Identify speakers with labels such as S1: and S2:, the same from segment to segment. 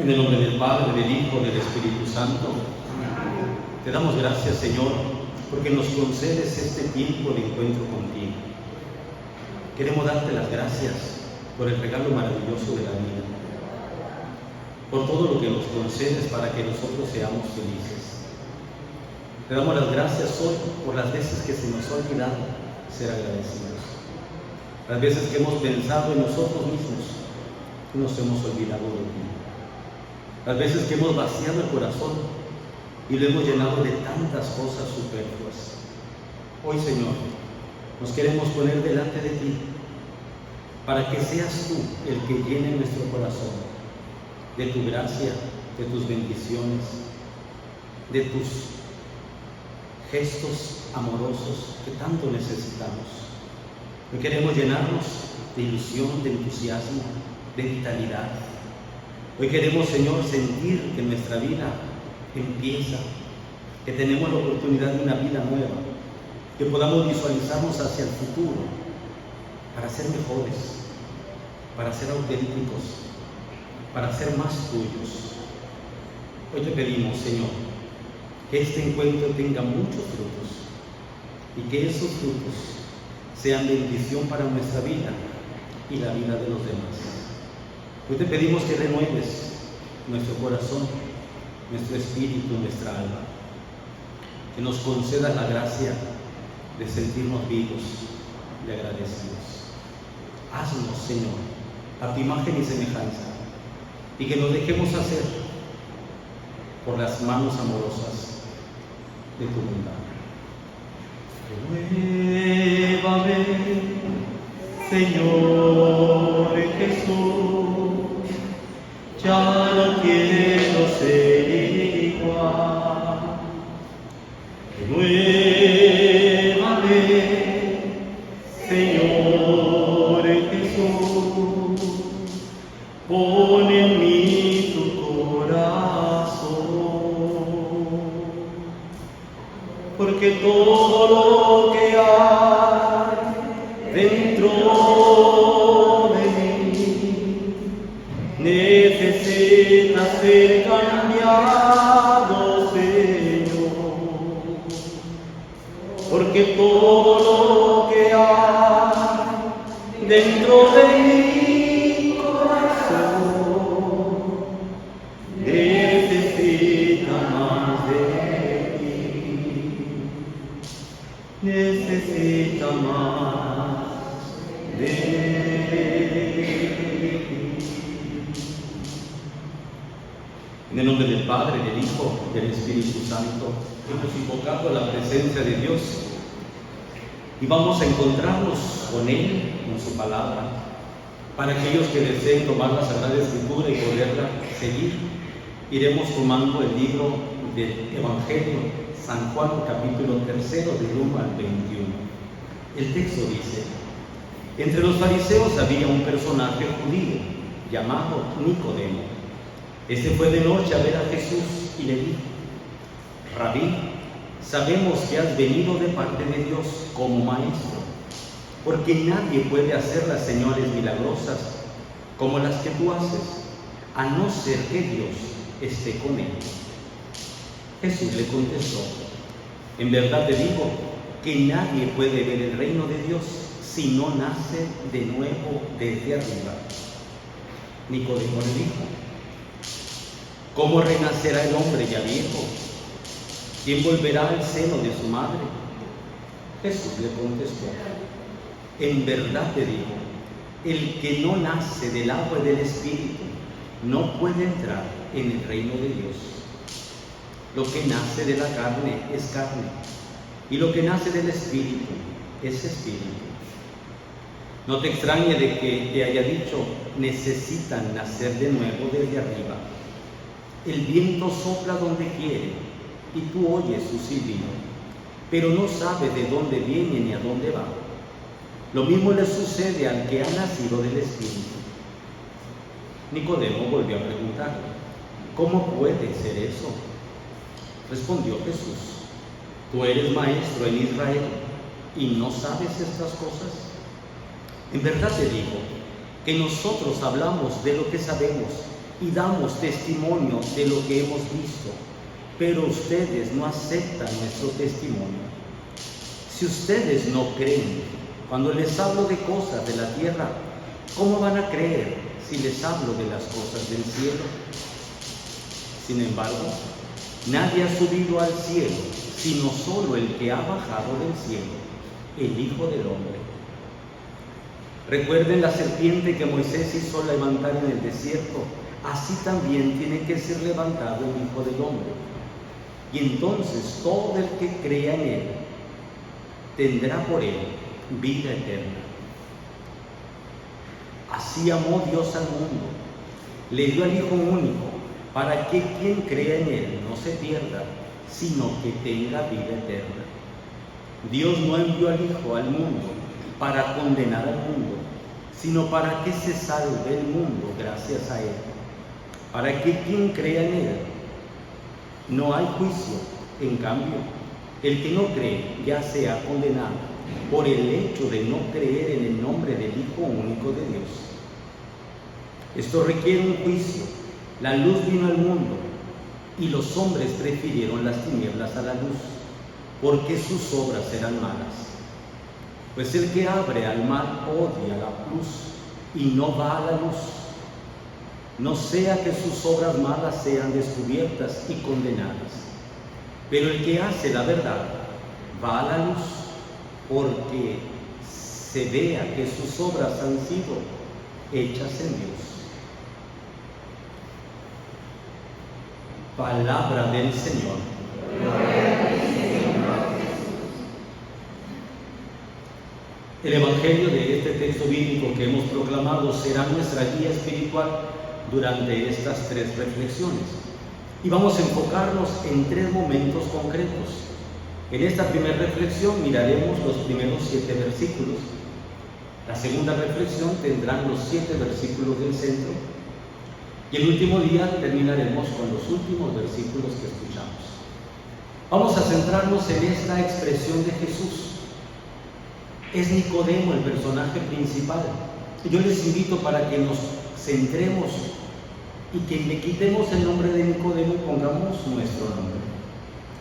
S1: En el nombre del Padre, del Hijo, del Espíritu Santo. Te damos gracias, Señor, porque nos concedes este tiempo de encuentro contigo. Queremos darte las gracias por el regalo maravilloso de la vida, por todo lo que nos concedes para que nosotros seamos felices. Te damos las gracias hoy por las veces que se nos ha olvidado ser agradecidos, las veces que hemos pensado en nosotros mismos y nos hemos olvidado de ti, las veces que hemos vaciado el corazón y lo hemos llenado de tantas cosas superfluas. Hoy, Señor, nos queremos poner delante de ti para que seas tú el que llene nuestro corazón de tu gracia, de tus bendiciones, de tus gestos amorosos que tanto necesitamos. Hoy queremos llenarnos de ilusión, de entusiasmo, de vitalidad. Hoy queremos, Señor, sentir que nuestra vida empieza, que tenemos la oportunidad de una vida nueva, que podamos visualizarnos hacia el futuro para ser mejores, para ser auténticos, para ser más tuyos. Hoy te pedimos, Señor, que este encuentro tenga muchos frutos y que esos frutos sean bendición para nuestra vida y la vida de los demás. Hoy te pedimos que renueves nuestro corazón, nuestro espíritu, nuestra alma, que nos concedas la gracia de sentirnos vivos y agradecidos. Haznos, Señor, a tu imagen y semejanza, y que nos dejemos hacer por las manos amorosas de tu bondad. Renuévame, Señor Jesús, ya no quiero ser igual. Renuévame, Señor Jesús, pon en mí tu corazón, porque todo lo que hay dentro de mí necesita ser cambiado, Señor, porque todo lo que hay dentro de mi corazón necesita más de ti, necesita más de ti. En el nombre del Padre, del Hijo, del Espíritu Santo, hemos invocado la presencia de Dios y vamos a encontrarnos con Él, con su palabra. Para aquellos que deseen tomar la Sagrada Escritura y poderla seguir, iremos tomando el libro del Evangelio, San Juan, capítulo 3, del 1 al 21. El texto dice: entre los fariseos había un personaje judío llamado Nicodemo. Este fue de noche a ver a Jesús y le dijo: Rabí, sabemos que has venido de parte de Dios como maestro, porque nadie puede hacer las señales milagrosas como las que tú haces, a no ser que Dios esté con él. Jesús le contestó: en verdad te digo que nadie puede ver el reino de Dios si no nace de nuevo desde arriba. Nicodemo le dijo: ¿cómo renacerá el hombre ya viejo? ¿Quién volverá al seno de su madre? Jesús le contestó: en verdad te digo, el que no nace del agua y del Espíritu no puede entrar en el reino de Dios. Lo que nace de la carne es carne, y lo que nace del Espíritu es Espíritu. No te extrañe de que te haya dicho: necesitan nacer de nuevo desde arriba. El viento sopla donde quiere, y tú oyes su silbido, pero no sabes de dónde viene ni a dónde va. Lo mismo le sucede al que ha nacido del Espíritu. Nicodemo volvió a preguntarle: ¿cómo puede ser eso? Respondió Jesús: tú eres maestro en Israel y no sabes estas cosas. En verdad te digo que nosotros hablamos de lo que sabemos y damos testimonio de lo que hemos visto, pero ustedes no aceptan nuestro testimonio. Si ustedes no creen cuando les hablo de cosas de la tierra, ¿cómo van a creer si les hablo de las cosas del cielo? Sin embargo, nadie ha subido al cielo, sino solo el que ha bajado del cielo, el Hijo del Hombre. Recuerden la serpiente que Moisés hizo levantar en el desierto, así también tiene que ser levantado el Hijo del Hombre. Y entonces todo el que crea en él tendrá por él vida eterna. Así amó Dios al mundo, le dio al Hijo único, para que quien crea en él no se pierda, sino que tenga vida eterna. Dios no envió al Hijo al mundo para condenar al mundo, sino para que se salve el mundo gracias a él. Para que quien crea en él no hay juicio. En cambio, el que no cree ya se ha condenado por el hecho de no creer en el nombre del Hijo único de Dios. Esto requiere un juicio. La luz vino al mundo y los hombres prefirieron las tinieblas a la luz, porque sus obras eran malas. Pues el que abre al mal odia la luz y no va a la luz, no sea que sus obras malas sean descubiertas y condenadas. Pero el que hace la verdad va a la luz, porque se vea que sus obras han sido hechas en Dios. Palabra del Señor. El Evangelio de este texto bíblico que hemos proclamado será nuestra guía espiritual durante estas 3 reflexiones. Y vamos a enfocarnos en 3 momentos concretos. En esta primera reflexión miraremos los primeros 7 versículos. La segunda reflexión tendrán los 7 versículos del centro. Y el último día terminaremos con los últimos versículos que escuchamos. Vamos a centrarnos en esta expresión de Jesús. Es Nicodemo el personaje principal. Yo les invito para que nos centremos y que le quitemos el nombre de Nicodemo y pongamos nuestro nombre.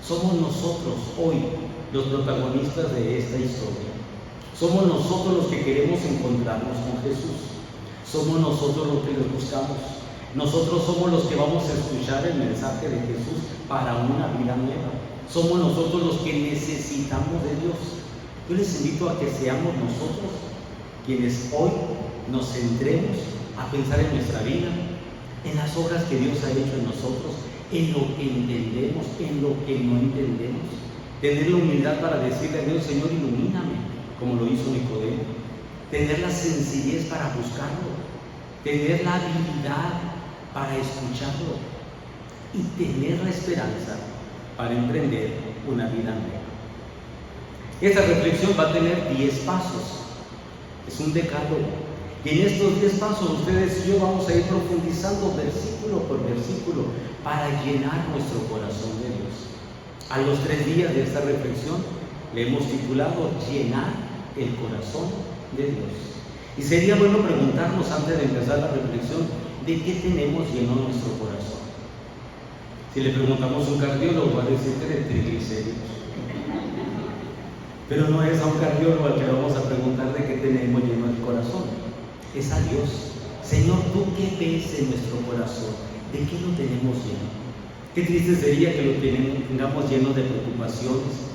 S1: Somos nosotros hoy los protagonistas de esta historia. Somos nosotros los que queremos encontrarnos con Jesús. Somos nosotros los que los buscamos. Nosotros somos los que vamos a escuchar el mensaje de Jesús para una vida nueva. Somos nosotros los que necesitamos de Dios. Yo les invito a que seamos nosotros quienes hoy nos centremos a pensar en nuestra vida, en las obras que Dios ha hecho en nosotros, en lo que entendemos, en lo que no entendemos. Tener la humildad para decirle a Dios: Señor, ilumíname, como lo hizo Nicodemo. Tener la sencillez para buscarlo, tener la habilidad para escucharlo y tener la esperanza para emprender una vida nueva. Esta reflexión va a tener 10 pasos. Es un decálogo. Y en estos 10 pasos ustedes y yo vamos a ir profundizando versículo por versículo para llenar nuestro corazón de Dios. A los 3 días de esta reflexión le hemos titulado Llenar el corazón de Dios. Y sería bueno preguntarnos antes de empezar la reflexión: ¿de qué tenemos lleno nuestro corazón? Si le preguntamos a un cardiólogo, va a decir que de triglicéridos. Pero no es a un cardiólogo al que le vamos a preguntar de qué tenemos lleno el corazón. Es a Dios. Señor, ¿tú qué ves en nuestro corazón? ¿De qué lo tenemos lleno? Qué triste sería que lo tengamos lleno de preocupaciones,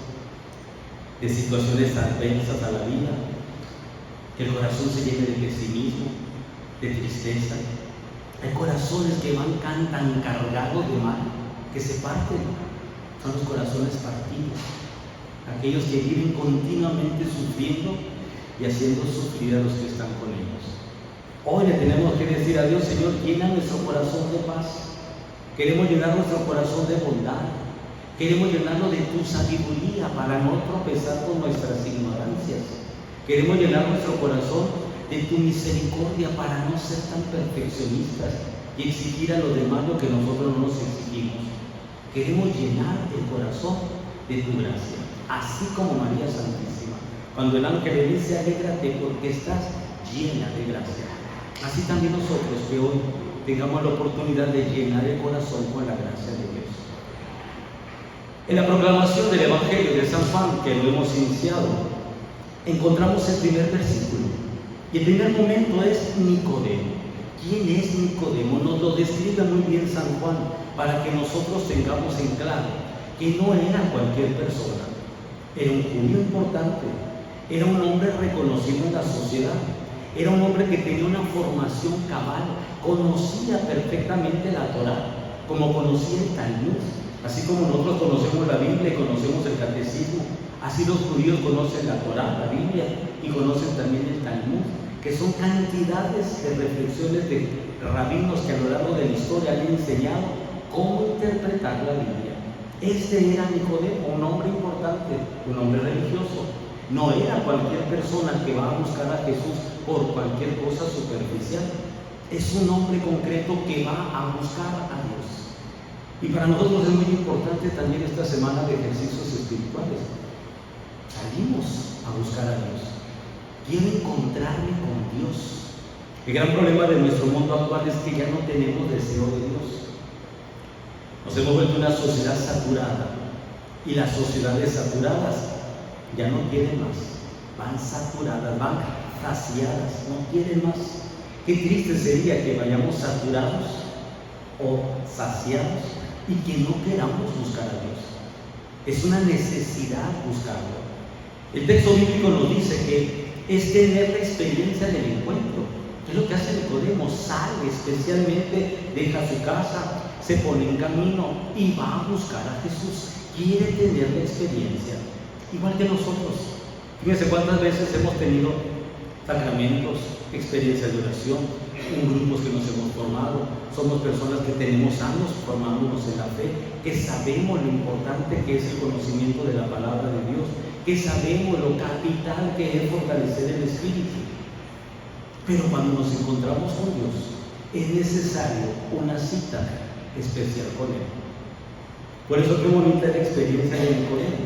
S1: de situaciones adversas a la vida, que el corazón se llene de pesimismo, de tristeza. Hay corazones que van tan cargados de mal que se parten. Son los corazones partidos, aquellos que viven continuamente sufriendo y haciendo sufrir a los que están con ellos. Hoy le tenemos que decir a Dios: Señor, llena nuestro corazón de paz. Queremos llenar nuestro corazón de bondad. Queremos llenarlo de tu sabiduría para no tropezar con nuestras ignorancias. Queremos llenar nuestro corazón de tu misericordia para no ser tan perfeccionistas y exigir a los demás lo que nosotros no nos exigimos. Queremos llenar el corazón de tu gracia, así como María Santísima. Cuando el ángel le dice: alégrate porque estás llena de gracia. Así también nosotros, que hoy tengamos la oportunidad de llenar el corazón con la gracia de Dios. En la proclamación del Evangelio de San Juan, que lo hemos iniciado, encontramos el primer versículo. Y el primer momento es Nicodemo. ¿Quién es Nicodemo? Nos lo describe muy bien San Juan, para que nosotros tengamos en claro que no era cualquier persona. Era un judío importante, era un hombre reconocido en la sociedad, era un hombre que tenía una formación cabal, conocía perfectamente la Torá, como conocía el Talmud. Así como nosotros conocemos la Biblia y conocemos el catecismo, así los judíos conocen la Torá, la Biblia, y conocen también el Talmud, que son cantidades de reflexiones de rabinos que a lo largo de la historia han enseñado cómo interpretar la Biblia. Este era Nicodemo, un hombre importante, un hombre religioso. No era cualquier persona que va a buscar a Jesús por cualquier cosa superficial. Es un hombre concreto que va a buscar a Dios. Y para nosotros es muy importante también esta semana de ejercicios espirituales. Salimos a buscar a Dios. Quiero encontrarme con Dios. El gran problema de nuestro mundo actual es que ya no tenemos deseo de Dios. Nos hemos vuelto una sociedad saturada. Y las sociedades saturadas ya no quieren más. Van saturadas, van saciadas, no quieren más. Qué triste sería que vayamos saturados o saciados y que no queramos buscar a Dios. Es una necesidad buscarlo. El texto bíblico nos dice que es tener la experiencia del encuentro. ¿Qué es lo que hace Nicodemo? Sale especialmente, deja su casa, se pone en camino y va a buscar a Jesús. Quiere tener la experiencia, igual que nosotros. Fíjense cuántas veces hemos tenido sacramentos, experiencias de oración, grupos que nos hemos formado. Somos personas que tenemos años formándonos en la fe, que sabemos lo importante que es el conocimiento de la palabra de Dios, que sabemos lo capital que es fortalecer el espíritu. Pero cuando nos encontramos con Dios, es necesario una cita especial con Él. Por eso qué bonita la experiencia de Nicodemo.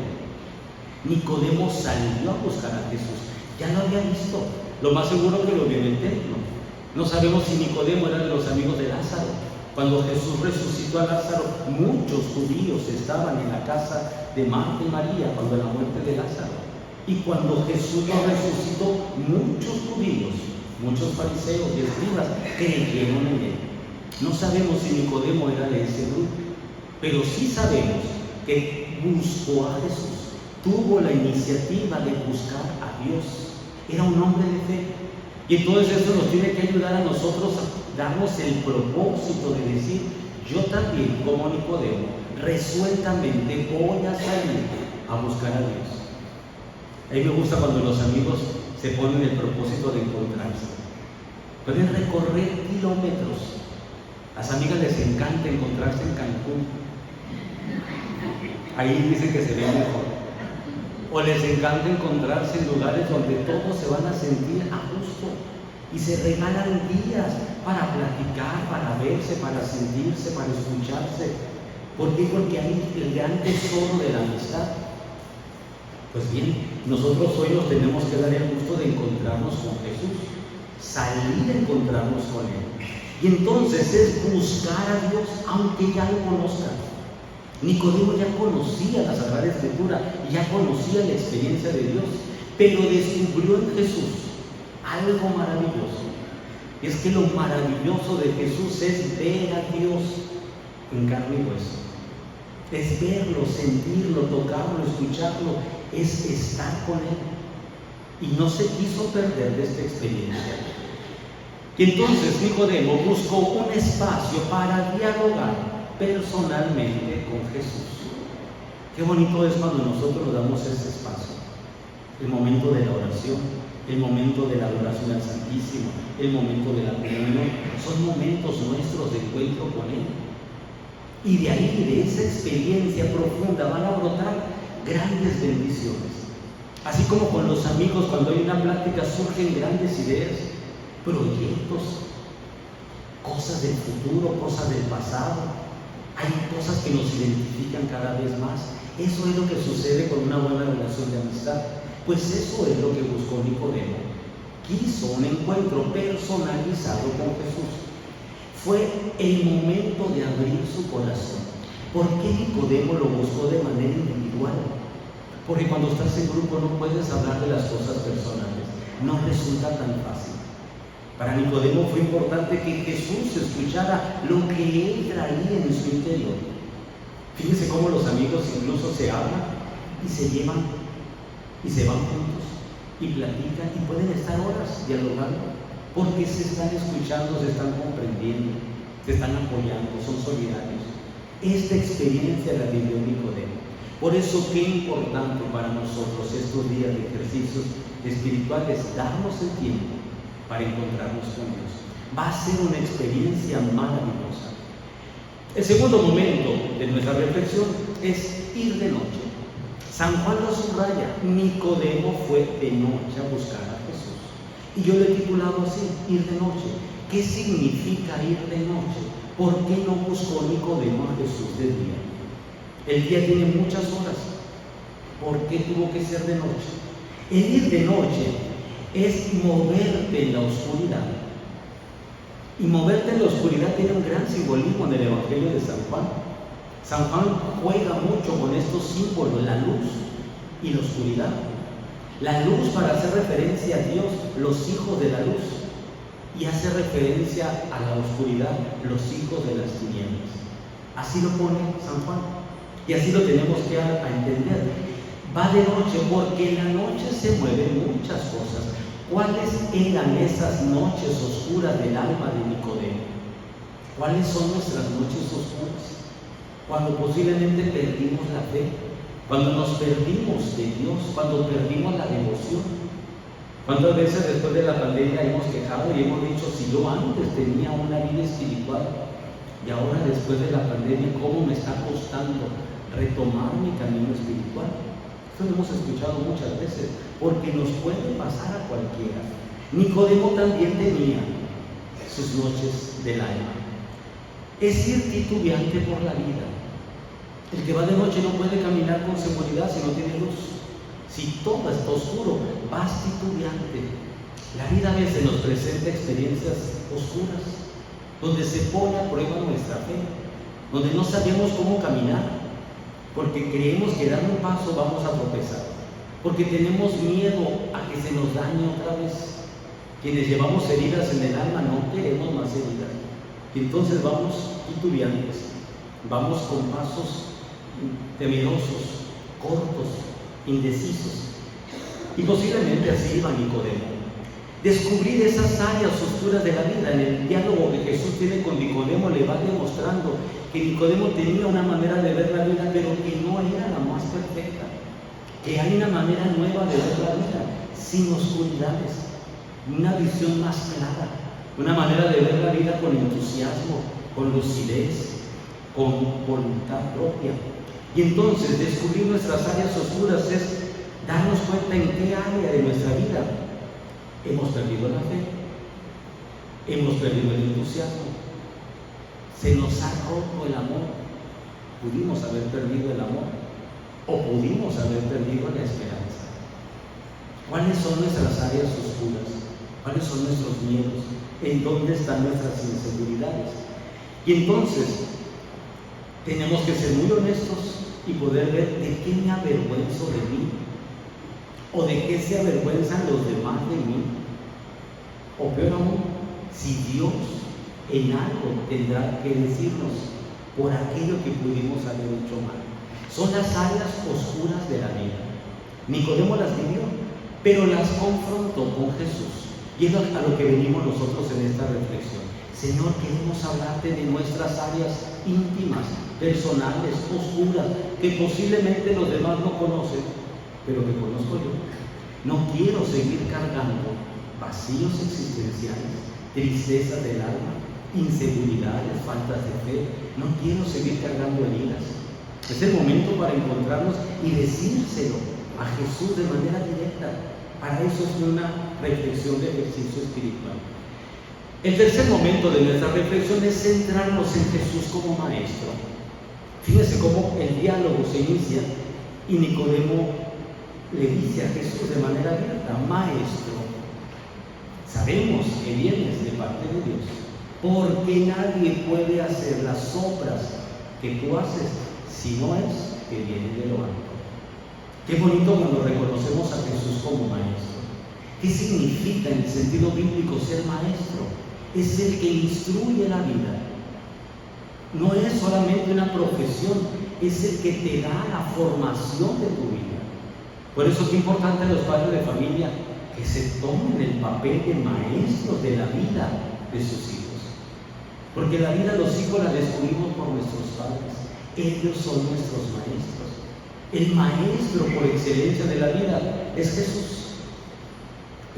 S1: Nicodemo salió a buscar a Jesús. Ya lo había visto. Lo más seguro que lo vio en el templo. No sabemos si Nicodemo era de los amigos de Lázaro. Cuando Jesús resucitó a Lázaro, muchos judíos estaban en la casa de Marta y María cuando la muerte de Lázaro. Y cuando Jesús lo resucitó, muchos judíos, muchos fariseos y escribas creyeron en él. No sabemos si Nicodemo era de ese grupo, pero sí sabemos que buscó a Jesús, tuvo la iniciativa de buscar a Dios. Era un hombre de fe. Y entonces eso nos tiene que ayudar a nosotros a darnos el propósito de decir, yo también, como Nicodemo, resueltamente voy a salir a buscar a Dios. A mí me gusta cuando los amigos se ponen el propósito de encontrarse. Pueden recorrer kilómetros. A las amigas les encanta encontrarse en Cancún. Ahí dicen que se ve mejor. O les encanta encontrarse en lugares donde todos se van a sentir a gusto y se regalan días para platicar, para verse, para sentirse, para escucharse. ¿Por qué? Porque hay el gran tesoro de la amistad. Pues bien, nosotros hoy nos tenemos que dar el gusto de encontrarnos con Jesús, salir a encontrarnos con Él. Y entonces es buscar a Dios aunque ya lo conozcan. Nicodemo ya conocía la Sagrada Escritura y ya conocía la experiencia de Dios, pero descubrió en Jesús algo maravilloso. Y es que lo maravilloso de Jesús es ver a Dios en carne y hueso. Es verlo, sentirlo, tocarlo, escucharlo, es estar con Él. Y no se quiso perder de esta experiencia. Y entonces Nicodemo buscó un espacio para dialogar personalmente con Jesús. Qué bonito es cuando nosotros nos damos ese espacio. El momento de la oración, el momento de la adoración al Santísimo, el momento de la comunión, son momentos nuestros de encuentro con Él. Y de ahí, de esa experiencia profunda, van a brotar grandes bendiciones. Así como con los amigos, cuando hay una plática, surgen grandes ideas, proyectos, cosas del futuro, cosas del pasado. Hay cosas que nos identifican cada vez más. Eso es lo que sucede con una buena relación de amistad. Pues eso es lo que buscó Nicodemo. Quiso un encuentro personalizado con Jesús. fue el momento de abrir su corazón. ¿Por qué Nicodemo lo buscó de manera individual? Porque cuando estás en grupo no puedes hablar de las cosas personales, no resulta tan fácil. Para Nicodemo fue importante que Jesús escuchara lo que él traía en su interior. Fíjense cómo los amigos incluso se hablan y se llevan y se van juntos y platican y pueden estar horas dialogando porque se están escuchando, se están comprendiendo, se están apoyando, son solidarios. Esta experiencia la vivió Nicodemo. Por eso, qué importante para nosotros estos días de ejercicios espirituales, darnos el tiempo para encontrarnos con Dios. Va a ser una experiencia maravillosa. El segundo momento de nuestra reflexión es ir de noche. San Juan lo subraya, Nicodemo fue de noche a buscar a Jesús. Y yo lo he titulado así, ir de noche. ¿Qué significa ir de noche? ¿Por qué no buscó Nicodemo a Jesús de día? El día tiene muchas horas. ¿Por qué tuvo que ser de noche? El ir de noche es moverte en la oscuridad. Y moverte en la oscuridad tiene un gran simbolismo en el Evangelio de San Juan. San Juan juega mucho con estos símbolos, la luz y la oscuridad. La luz para hacer referencia a Dios, los hijos de la luz, y hace referencia a la oscuridad, los hijos de las tinieblas. Así lo pone San Juan, y así lo tenemos que entender. Va de noche porque en la noche se mueven muchas cosas. ¿Cuáles eran esas noches oscuras del alma de Nicodemo? ¿Cuáles son nuestras noches oscuras? Cuando posiblemente perdimos la fe, cuando nos perdimos de Dios, cuando perdimos la devoción. ¿Cuántas veces después de la pandemia hemos quejado y hemos dicho, si yo antes tenía una vida espiritual y ahora después de la pandemia, cómo me está costando retomar mi camino espiritual? Esto lo hemos escuchado muchas veces, porque nos puede pasar a cualquiera. Nicodemo también tenía sus noches del alma. Es ir titubeante por la vida. El que va de noche no puede caminar con seguridad si no tiene luz. Si todo está oscuro, vas titubeante. La vida a veces nos presenta experiencias oscuras, donde se pone a prueba nuestra fe, donde no sabemos cómo caminar, porque creemos que dando un paso vamos a tropezar, porque tenemos miedo a que se nos dañe otra vez. Quienes llevamos heridas en el alma no queremos más heridas, y entonces vamos titubeantes, vamos con pasos temerosos, cortos, indecisos. Y posiblemente así iba Nicodemo. Descubrir esas áreas oscuras de la vida. En el diálogo que Jesús tiene con Nicodemo le va demostrando que Nicodemo tenía una manera de ver la vida, pero que no era la más perfecta, que hay una manera nueva de ver la vida, sin oscuridades, una visión más clara, una manera de ver la vida con entusiasmo, con lucidez, con voluntad propia. Y entonces descubrir nuestras áreas oscuras es darnos cuenta en qué área de nuestra vida hemos perdido la fe, hemos perdido el entusiasmo, se nos ha roto el amor. Pudimos haber perdido el amor o pudimos haber perdido la esperanza. ¿Cuáles son nuestras áreas oscuras? ¿Cuáles son nuestros miedos? ¿En dónde están nuestras inseguridades? Y entonces tenemos que ser muy honestos y poder ver de qué me avergüenzo de mí, o de qué se avergüenzan los demás de mí, o peor aún, si Dios en algo tendrá que decirnos por aquello que pudimos haber hecho mal. Son las áreas oscuras de la vida. Nicodemo las vivió, pero las confrontó con Jesús, y es a lo que venimos nosotros en esta reflexión. Señor, queremos hablarte de nuestras áreas íntimas, personales, oscuras, que posiblemente los demás no conocen, pero que conozco yo. No quiero seguir cargando vacíos existenciales, tristezas del alma, inseguridades, faltas de fe. No quiero seguir cargando heridas. Es el momento para encontrarnos y decírselo a Jesús de manera directa. Para eso es una reflexión de ejercicio espiritual. El tercer momento de nuestra reflexión es centrarnos en Jesús como maestro. Fíjense cómo el diálogo se inicia y Nicodemo le dice a Jesús de manera abierta: Maestro, sabemos que vienes de parte de Dios, porque nadie puede hacer las obras que tú haces si no es que viene de lo alto. Qué bonito cuando reconocemos a Jesús como maestro. ¿Qué significa en el sentido bíblico ser maestro? Es el que instruye la vida. No es solamente una profesión, es el que te da la formación de tu vida. Por eso es importante a los padres de familia que se tomen el papel de maestros de la vida de sus hijos. Porque la vida de los hijos la descubrimos por nuestros padres. Ellos son nuestros maestros. El maestro por excelencia de la vida es Jesús.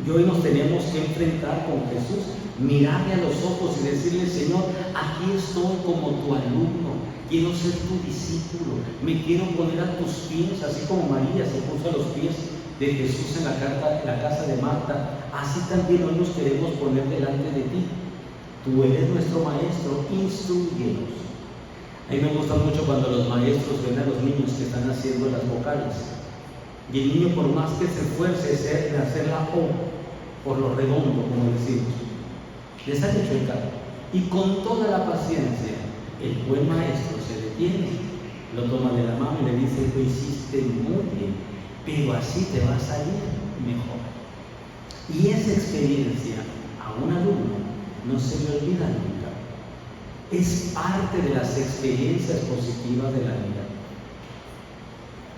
S1: Y hoy nos tenemos que enfrentar con Jesús, mirarle a los ojos y decirle: Señor, aquí estoy como tu alumno, quiero ser tu discípulo, me quiero poner a tus pies, así como María se puso a los pies de Jesús en la casa de Marta, así también hoy nos queremos poner delante de ti. Tú eres nuestro maestro, instrúyenos. A mí me gusta mucho cuando los maestros ven a los niños que están haciendo las vocales. Y el niño, por más que se esfuerce en hacer la O, por lo redondo, como decimos, les han hecho el cargo. Y con toda la paciencia, el buen maestro se detiene, lo toma de la mano y le dice: lo hiciste muy bien, pero así te va a salir mejor. Y esa experiencia a un alumno no se le olvida nunca. Es parte de las experiencias positivas de la vida.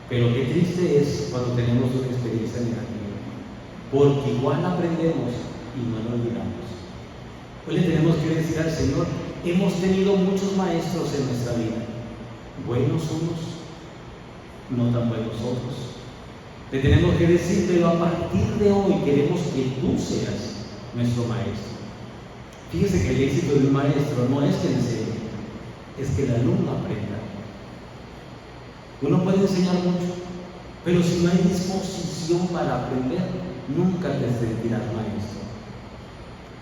S1: Pero qué triste es cuando tenemos una experiencia negativa, porque igual aprendemos y no lo olvidamos. Hoy le tenemos que decir al Señor: hemos tenido muchos maestros en nuestra vida, buenos unos, no tan buenos otros. Le tenemos que decir: pero a partir de hoy queremos que tú seas nuestro maestro. Fíjese que el éxito de un maestro no es que enseñe, es que el alumno aprenda. Uno puede enseñar mucho, pero si no hay disposición para aprender, nunca te sentirás maestro.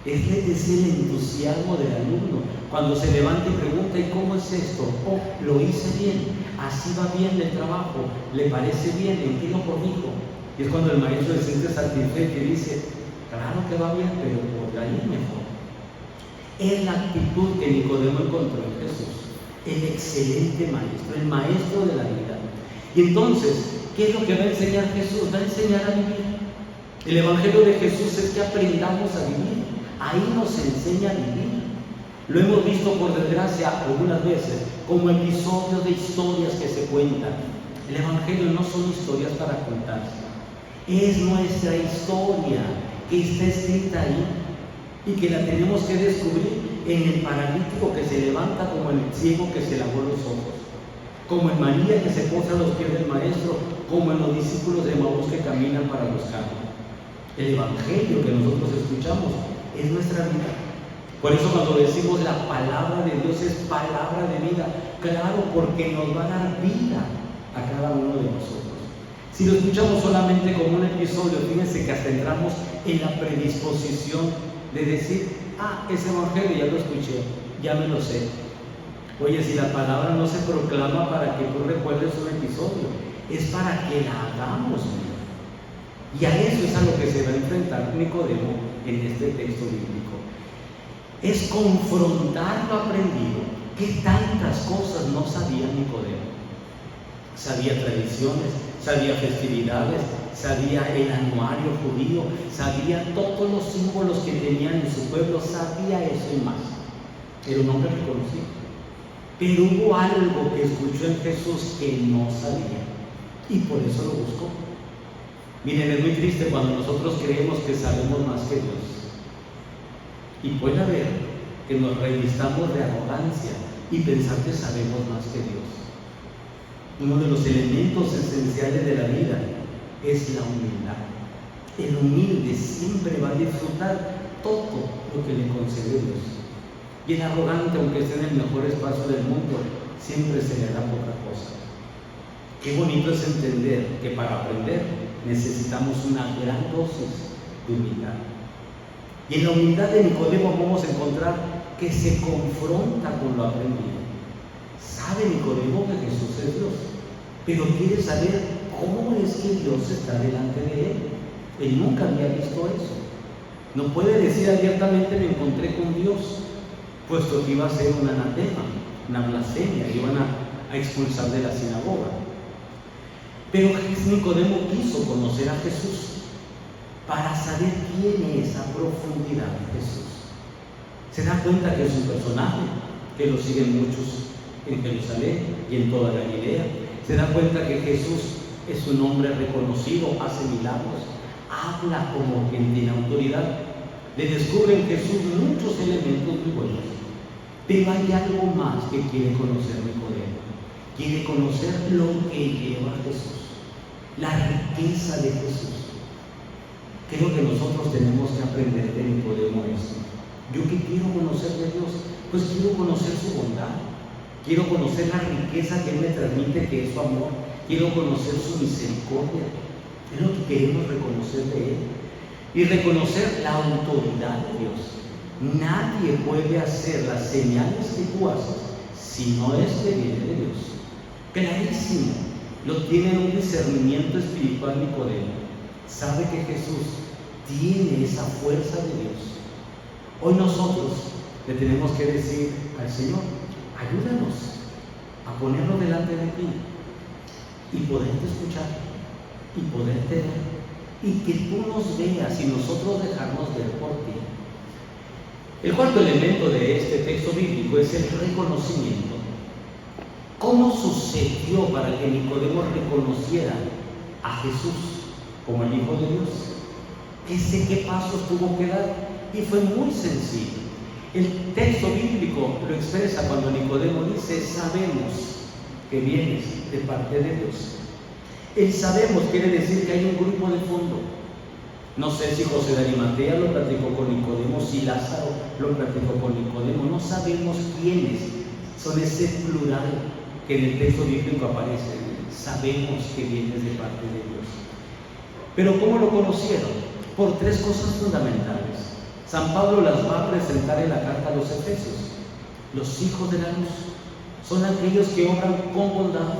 S1: Es el entusiasmo del alumno, cuando se levanta y pregunta: ¿y cómo es esto? Oh, lo hice bien, así va bien el trabajo, ¿le parece bien? ¿En qué lo corrijo? Y es cuando el maestro se siente satisfecho y dice: claro que va bien, pero por ahí mejor. Es la actitud que Nicodemo encontró en Jesús, el excelente maestro, el maestro de la vida. Y entonces, ¿qué es lo que va a enseñar Jesús? Va a enseñar a vivir. El Evangelio de Jesús es que aprendamos a vivir. Ahí nos enseña a vivir. Lo hemos visto, por desgracia, algunas veces como episodios de historias que se cuentan. El Evangelio no son historias para contarse, es nuestra historia que está escrita ahí y que la tenemos que descubrir en el paralítico que se levanta, como en el ciego que se lavó los ojos, como en María que se posa a los pies del Maestro, como en los discípulos de Emaús que caminan para buscarlo. El Evangelio que nosotros escuchamos es nuestra vida. Por eso cuando decimos la palabra de Dios es palabra de vida, claro, porque nos va a dar vida a cada uno de nosotros. Si lo escuchamos solamente como un episodio, fíjense que hasta entramos en la predisposición de decir: ese Evangelio ya lo escuché, ya me lo sé. Oye, si la palabra no se proclama para que tú recuerdes un episodio, es para que la hagamos vida. Y a eso es a lo que se va a enfrentar Nicodemo en este texto bíblico. Es confrontar lo aprendido. ¿Qué tantas cosas no sabía Nicodemo? Sabía tradiciones, sabía festividades, sabía el anuario judío, sabía todos los símbolos que tenían en su pueblo, sabía eso y más. Era un hombre reconocido. Pero hubo algo que escuchó en Jesús que no sabía y por eso lo buscó. Miren, es muy triste cuando nosotros creemos que sabemos más que Dios. Y puede haber que nos revistamos de arrogancia y pensar que sabemos más que Dios. Uno de los elementos esenciales de la vida es la humildad. El humilde siempre va a disfrutar todo lo que le concede Dios. Y el arrogante, aunque esté en el mejor espacio del mundo, siempre se le da poca cosa. Qué bonito es entender que para aprender necesitamos una gran dosis de humildad. Y en la humildad de Nicodemo vamos a encontrar que se confronta con lo aprendido. Sabe Nicodemo que Jesús es Dios, pero quiere saber cómo es que Dios está delante de él. Él nunca había visto eso. No puede decir abiertamente: me encontré con Dios. puesto que iba a ser un anatema, una blasfemia, iban a expulsar de la sinagoga. Pero Nicodemo quiso conocer a Jesús para saber quién es a profundidad de Jesús. Se da cuenta que es un personaje, que lo siguen muchos en Jerusalén y en toda Galilea. Se da cuenta que Jesús es un hombre reconocido, hace milagros, habla como quien tiene autoridad. Le descubre en Jesús muchos elementos muy buenos. Pero hay algo más que quiere conocer Nicodemo. Quiere conocer lo que lleva a Jesús, la riqueza de Jesús. Creo que nosotros tenemos que aprender de Nicodemo esto. Yo que quiero conocer de Dios, pues quiero conocer su bondad, quiero conocer la riqueza que Él me transmite, que es su amor, quiero conocer su misericordia. Es lo que queremos reconocer de Él y reconocer la autoridad de Dios. Nadie puede hacer las señales que tú haces si no es que viene de Dios. Clarísimo, lo tiene un discernimiento espiritual Nicodemo. Sabe que Jesús tiene esa fuerza de Dios. Hoy nosotros le tenemos que decir al Señor: ayúdanos a ponerlo delante de ti y poderte escuchar y poderte ver y que tú nos veas y nosotros dejarnos ver por ti. El cuarto elemento de este texto bíblico es el reconocimiento. ¿Cómo sucedió para que Nicodemo reconociera a Jesús como el Hijo de Dios? ¿Qué pasos tuvo que dar? Y fue muy sencillo. El texto bíblico lo expresa cuando Nicodemo dice: sabemos que vienes de parte de Dios. El sabemos quiere decir que hay un grupo de fondo. No sé si José de Arimatea lo platicó con Nicodemo, si Lázaro lo platicó con Nicodemo. No sabemos quiénes son ese plural que en el texto bíblico aparece. Sabemos que vienes de parte de Dios. Pero ¿cómo lo conocieron? Por tres cosas fundamentales. San Pablo las va a presentar en la carta a los Efesios. Los hijos de la luz son aquellos que obran con bondad,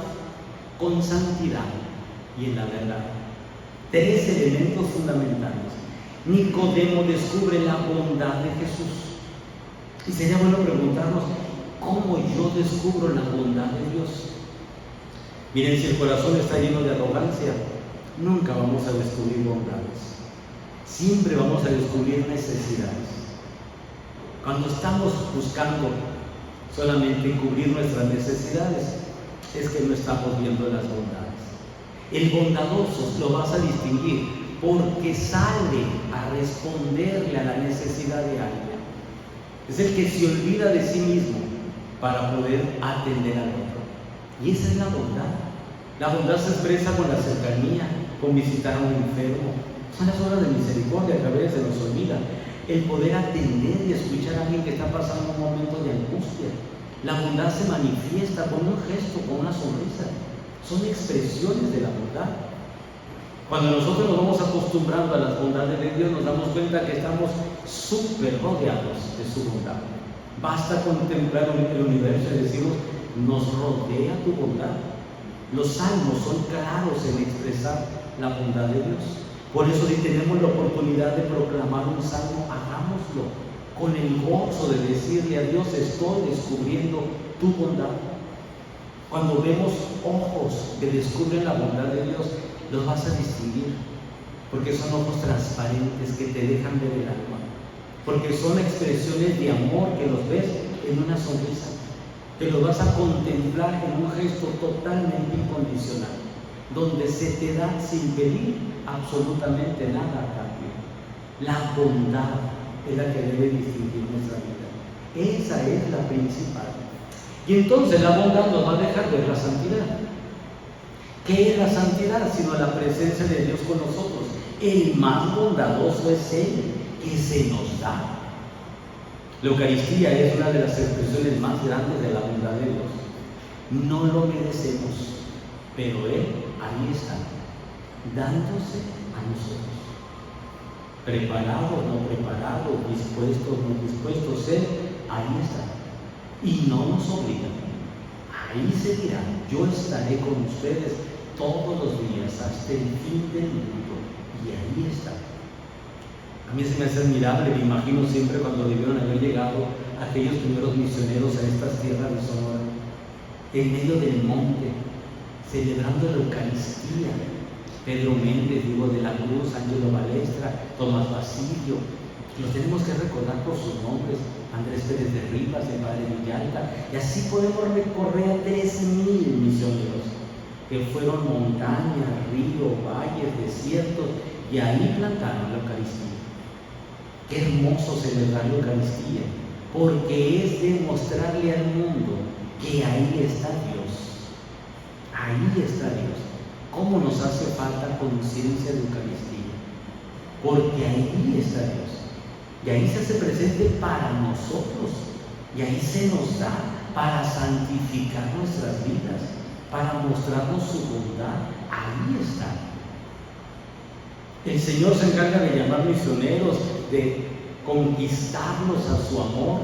S1: con santidad y en la verdad. Tres elementos fundamentales. Nicodemo descubre la bondad de Jesús. Y sería bueno preguntarnos: ¿cómo yo descubro la bondad de Dios? Miren, si el corazón está lleno de arrogancia, nunca vamos a descubrir bondades. Siempre vamos a descubrir necesidades. Cuando estamos buscando solamente cubrir nuestras necesidades, es que no estamos viendo las bondades. El bondadoso lo vas a distinguir porque sale a responderle a la necesidad de alguien. Es el que se olvida de sí mismo para poder atender al otro. Y esa es la bondad. La bondad se expresa con la cercanía, con visitar a un enfermo. Son las obras de misericordia que a veces se nos olvida. El poder atender y escuchar a alguien que está pasando un momento de angustia. La bondad se manifiesta con un gesto, con una sonrisa. Son expresiones de la bondad. Cuando nosotros nos vamos acostumbrando a las bondades de Dios, nos damos cuenta que estamos súper rodeados de su bondad. Basta contemplar el universo y decimos: nos rodea tu bondad. Los salmos son claros en expresar la bondad de Dios. Por eso, si tenemos la oportunidad de proclamar un salmo, hagámoslo con el gozo de decirle a Dios: estoy descubriendo tu bondad. Cuando vemos ojos que descubren la bondad de Dios, los vas a distinguir, porque son ojos transparentes que te dejan ver el alma, porque son expresiones de amor que los ves en una sonrisa, que los vas a contemplar en un gesto totalmente incondicional, donde se te da sin pedir absolutamente nada a cambio. La bondad es la que debe distinguir nuestra vida. Esa es la principal. Y entonces la bondad nos va a dejar ver la santidad. ¿Qué es la santidad sino la presencia de Dios con nosotros? El más bondadoso es Él, que se nos da. La Eucaristía es una de las expresiones más grandes de la bondad de Dios. No lo merecemos, pero Él ahí está, dándose a nosotros. Preparados, no preparados, dispuestos, no dispuestos, Él ahí está. Y no nos obliga. Ahí se dirá: yo estaré con ustedes todos los días hasta el fin del mundo. Y ahí está. A mí se me hace admirable, me imagino siempre cuando debieron haber llegado aquellos primeros misioneros a estas tierras de Sonora, en medio del monte, celebrando la Eucaristía. Pedro Méndez, Diego de la Cruz, Ángelo Balestra, Tomás Basilio, los tenemos que recordar por sus nombres, Andrés Pérez de Rivas, el Padre Villalta, y así podemos recorrer a 3,000 misioneros que fueron montañas, ríos, valles, desiertos, y ahí plantaron la Eucaristía. Qué hermoso celebrar la Eucaristía, porque es demostrarle al mundo que ahí está Dios. Ahí está Dios. ¿Cómo nos hace falta conciencia de Eucaristía? Porque ahí está Dios. Y ahí se hace presente para nosotros. Y ahí se nos da para santificar nuestras vidas, para mostrarnos su bondad. Ahí está. El Señor se encarga de llamar misioneros, de conquistarlos a su amor,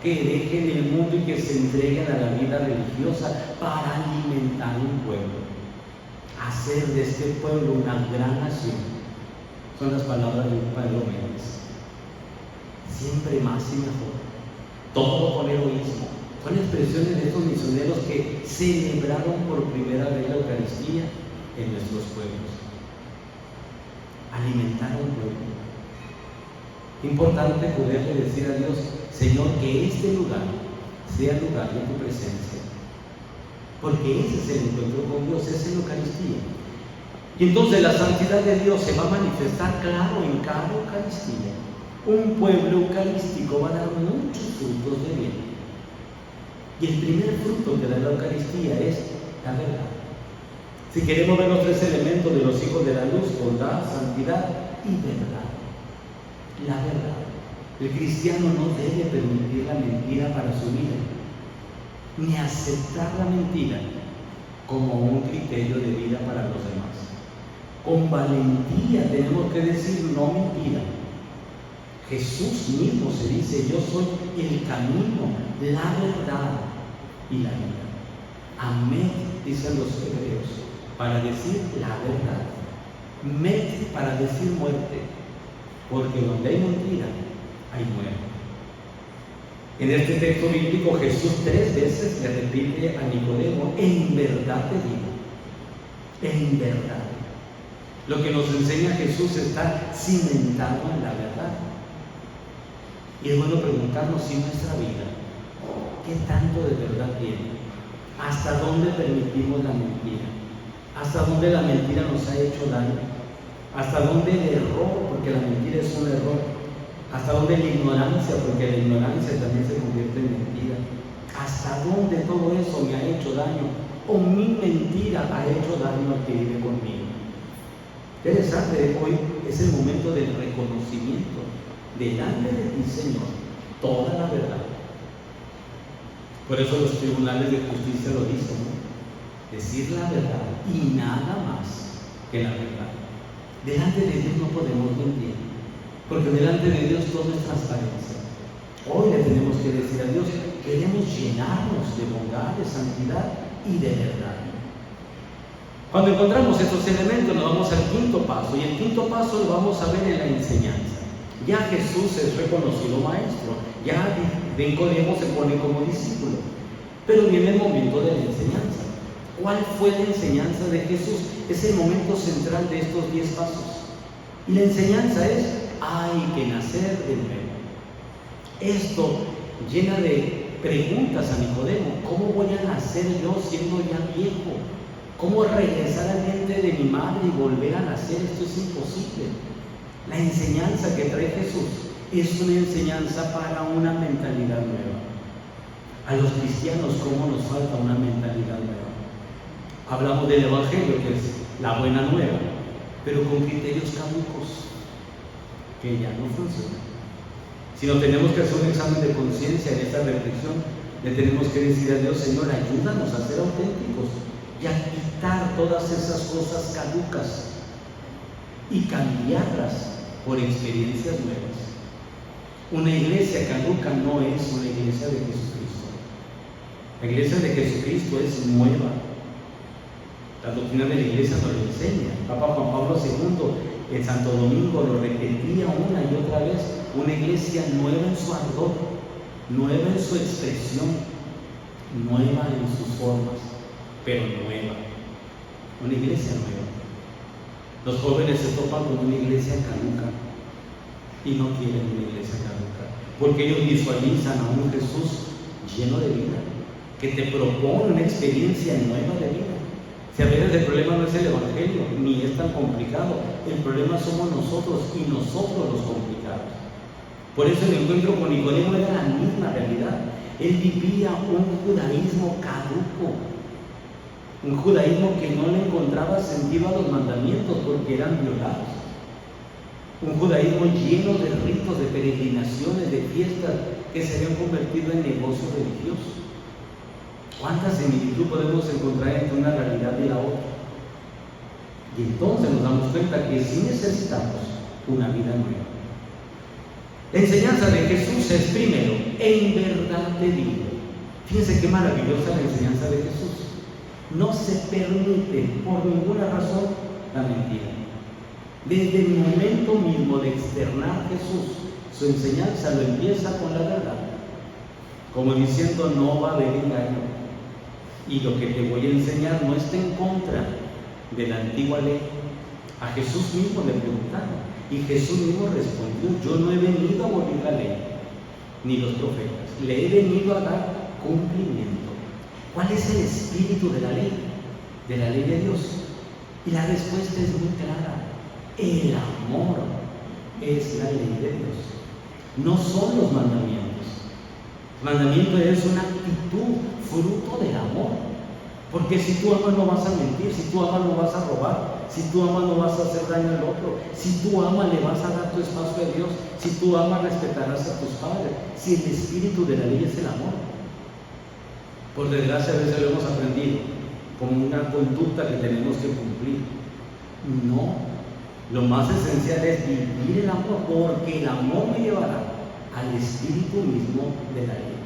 S1: que dejen el mundo y que se entreguen a la vida religiosa para alimentar un pueblo, hacer de este pueblo una gran nación. Son las palabras de Pedro Méndez. Siempre más y mejor, todo con heroísmo. Son expresiones de estos misioneros que celebraron por primera vez la Eucaristía en nuestros pueblos. Alimentar a un pueblo. Importante poderle decir a Dios: Señor, que este lugar sea lugar de tu presencia, porque ese es el encuentro con Dios, es la Eucaristía. Y entonces la santidad de Dios se va a manifestar claro en cada Eucaristía. Un pueblo eucarístico va a dar muchos frutos de bien. Y el primer fruto que da la Eucaristía es la verdad. Si queremos ver los 3 elementos de los hijos de la luz: bondad, santidad y verdad. La verdad. El cristiano no debe permitir la mentira para su vida, ni aceptar la mentira como un criterio de vida para los demás. Con valentía tenemos que decir no mentira. Jesús mismo se dice: yo soy el camino, la verdad y la vida. Amed, dicen los hebreos, para decir la verdad. Met, para decir muerte, porque donde hay mentira hay muerte. En este texto bíblico Jesús 3 veces le repite a Nicodemo: en verdad te digo, en verdad. Lo que nos enseña Jesús está cimentado en la verdad. Y es bueno preguntarnos si nuestra vida, ¿qué tanto de verdad tiene? ¿Hasta dónde permitimos la mentira? ¿Hasta dónde la mentira nos ha hecho daño? ¿Hasta dónde el error, porque la mentira es un error? ¿Hasta dónde la ignorancia, porque la ignorancia también se convierte en mentira? ¿Hasta dónde todo eso me ha hecho daño? ¿O mi mentira ha hecho daño al que vive conmigo? Interesante, hoy es el momento del reconocimiento delante de ti, Señor, toda la verdad. Por eso los tribunales de justicia lo dicen, ¿no? Decir la verdad y nada más que la verdad. Delante de Dios no podemos mentir, porque delante de Dios todo es transparencia. Hoy le tenemos que decir a Dios: queremos llenarnos de bondad, de santidad y de verdad. Cuando encontramos estos elementos nos vamos al quinto paso, y el quinto paso lo vamos a ver en la enseñanza. Ya Jesús es reconocido maestro, ya Nicodemo se pone como discípulo, pero viene el momento de la enseñanza. ¿Cuál fue la enseñanza de Jesús? Es el momento central de estos 10 pasos. Y la enseñanza es: hay que nacer de nuevo. Esto llena de preguntas a Nicodemo. ¿Cómo voy a nacer yo siendo ya viejo? ¿Cómo regresar al vientre de mi madre y volver a nacer? Esto es imposible. La enseñanza que trae Jesús es una enseñanza para una mentalidad nueva. A los cristianos, ¿cómo nos falta una mentalidad nueva? Hablamos del Evangelio, que es la buena nueva, pero con criterios caducos que ya no funcionan. Si no, tenemos que hacer un examen de conciencia en esta reflexión, le tenemos que decir a Dios: Señor, ayúdanos a ser auténticos y a quitar todas esas cosas caducas y cambiarlas por experiencias nuevas. Una iglesia caduca no es una iglesia de Jesucristo. La iglesia de Jesucristo es nueva. La doctrina de la iglesia nos lo enseña. Papa Juan Pablo II el Santo Domingo lo repetía una y otra vez, una iglesia nueva en su ardor, nueva en su expresión, nueva en sus formas, pero nueva, una iglesia nueva. Los jóvenes se topan con una iglesia caduca y no quieren una iglesia caduca, porque ellos visualizan a un Jesús lleno de vida, que te propone una experiencia nueva de vida. Si a veces el problema no es el Evangelio, ni es tan complicado, el problema somos nosotros y nosotros los complicados. Por eso el encuentro con Nicodemo era la misma realidad. Él vivía un judaísmo caduco, un judaísmo que no le encontraba sentido a los mandamientos porque eran violados, un judaísmo lleno de ritos, de peregrinaciones, de fiestas que se habían convertido en negocios religiosos. ¿Cuánta similitud podemos encontrar entre una realidad y la otra? Y entonces nos damos cuenta que sí necesitamos una vida nueva. La enseñanza de Jesús es primero, en verdad te digo. Fíjense qué maravillosa la enseñanza de Jesús. No se permite por ninguna razón la mentira. Desde el momento mismo de externar Jesús, su enseñanza lo empieza con la verdad, como diciendo no va a haber engaño. Y lo que te voy a enseñar no está en contra de la antigua ley. A Jesús mismo le preguntaron y Jesús mismo respondió: yo no he venido a abolir la ley ni los profetas, le he venido a dar cumplimiento. ¿Cuál es el espíritu de la ley? De la ley de Dios. Y la respuesta es muy clara: el amor es la ley de Dios, no son los mandamientos. El mandamiento es una actitud fruto del amor, porque si tú amas no vas a mentir, si tú amas no vas a robar, si tú amas no vas a hacer daño al otro, si tú amas le vas a dar tu espacio a Dios, si tú amas respetarás a tus padres, si el espíritu de la ley es el amor. Por desgracia a veces lo hemos aprendido como una conducta que tenemos que cumplir. No, lo más esencial es vivir el amor, porque el amor me llevará al espíritu mismo de la ley.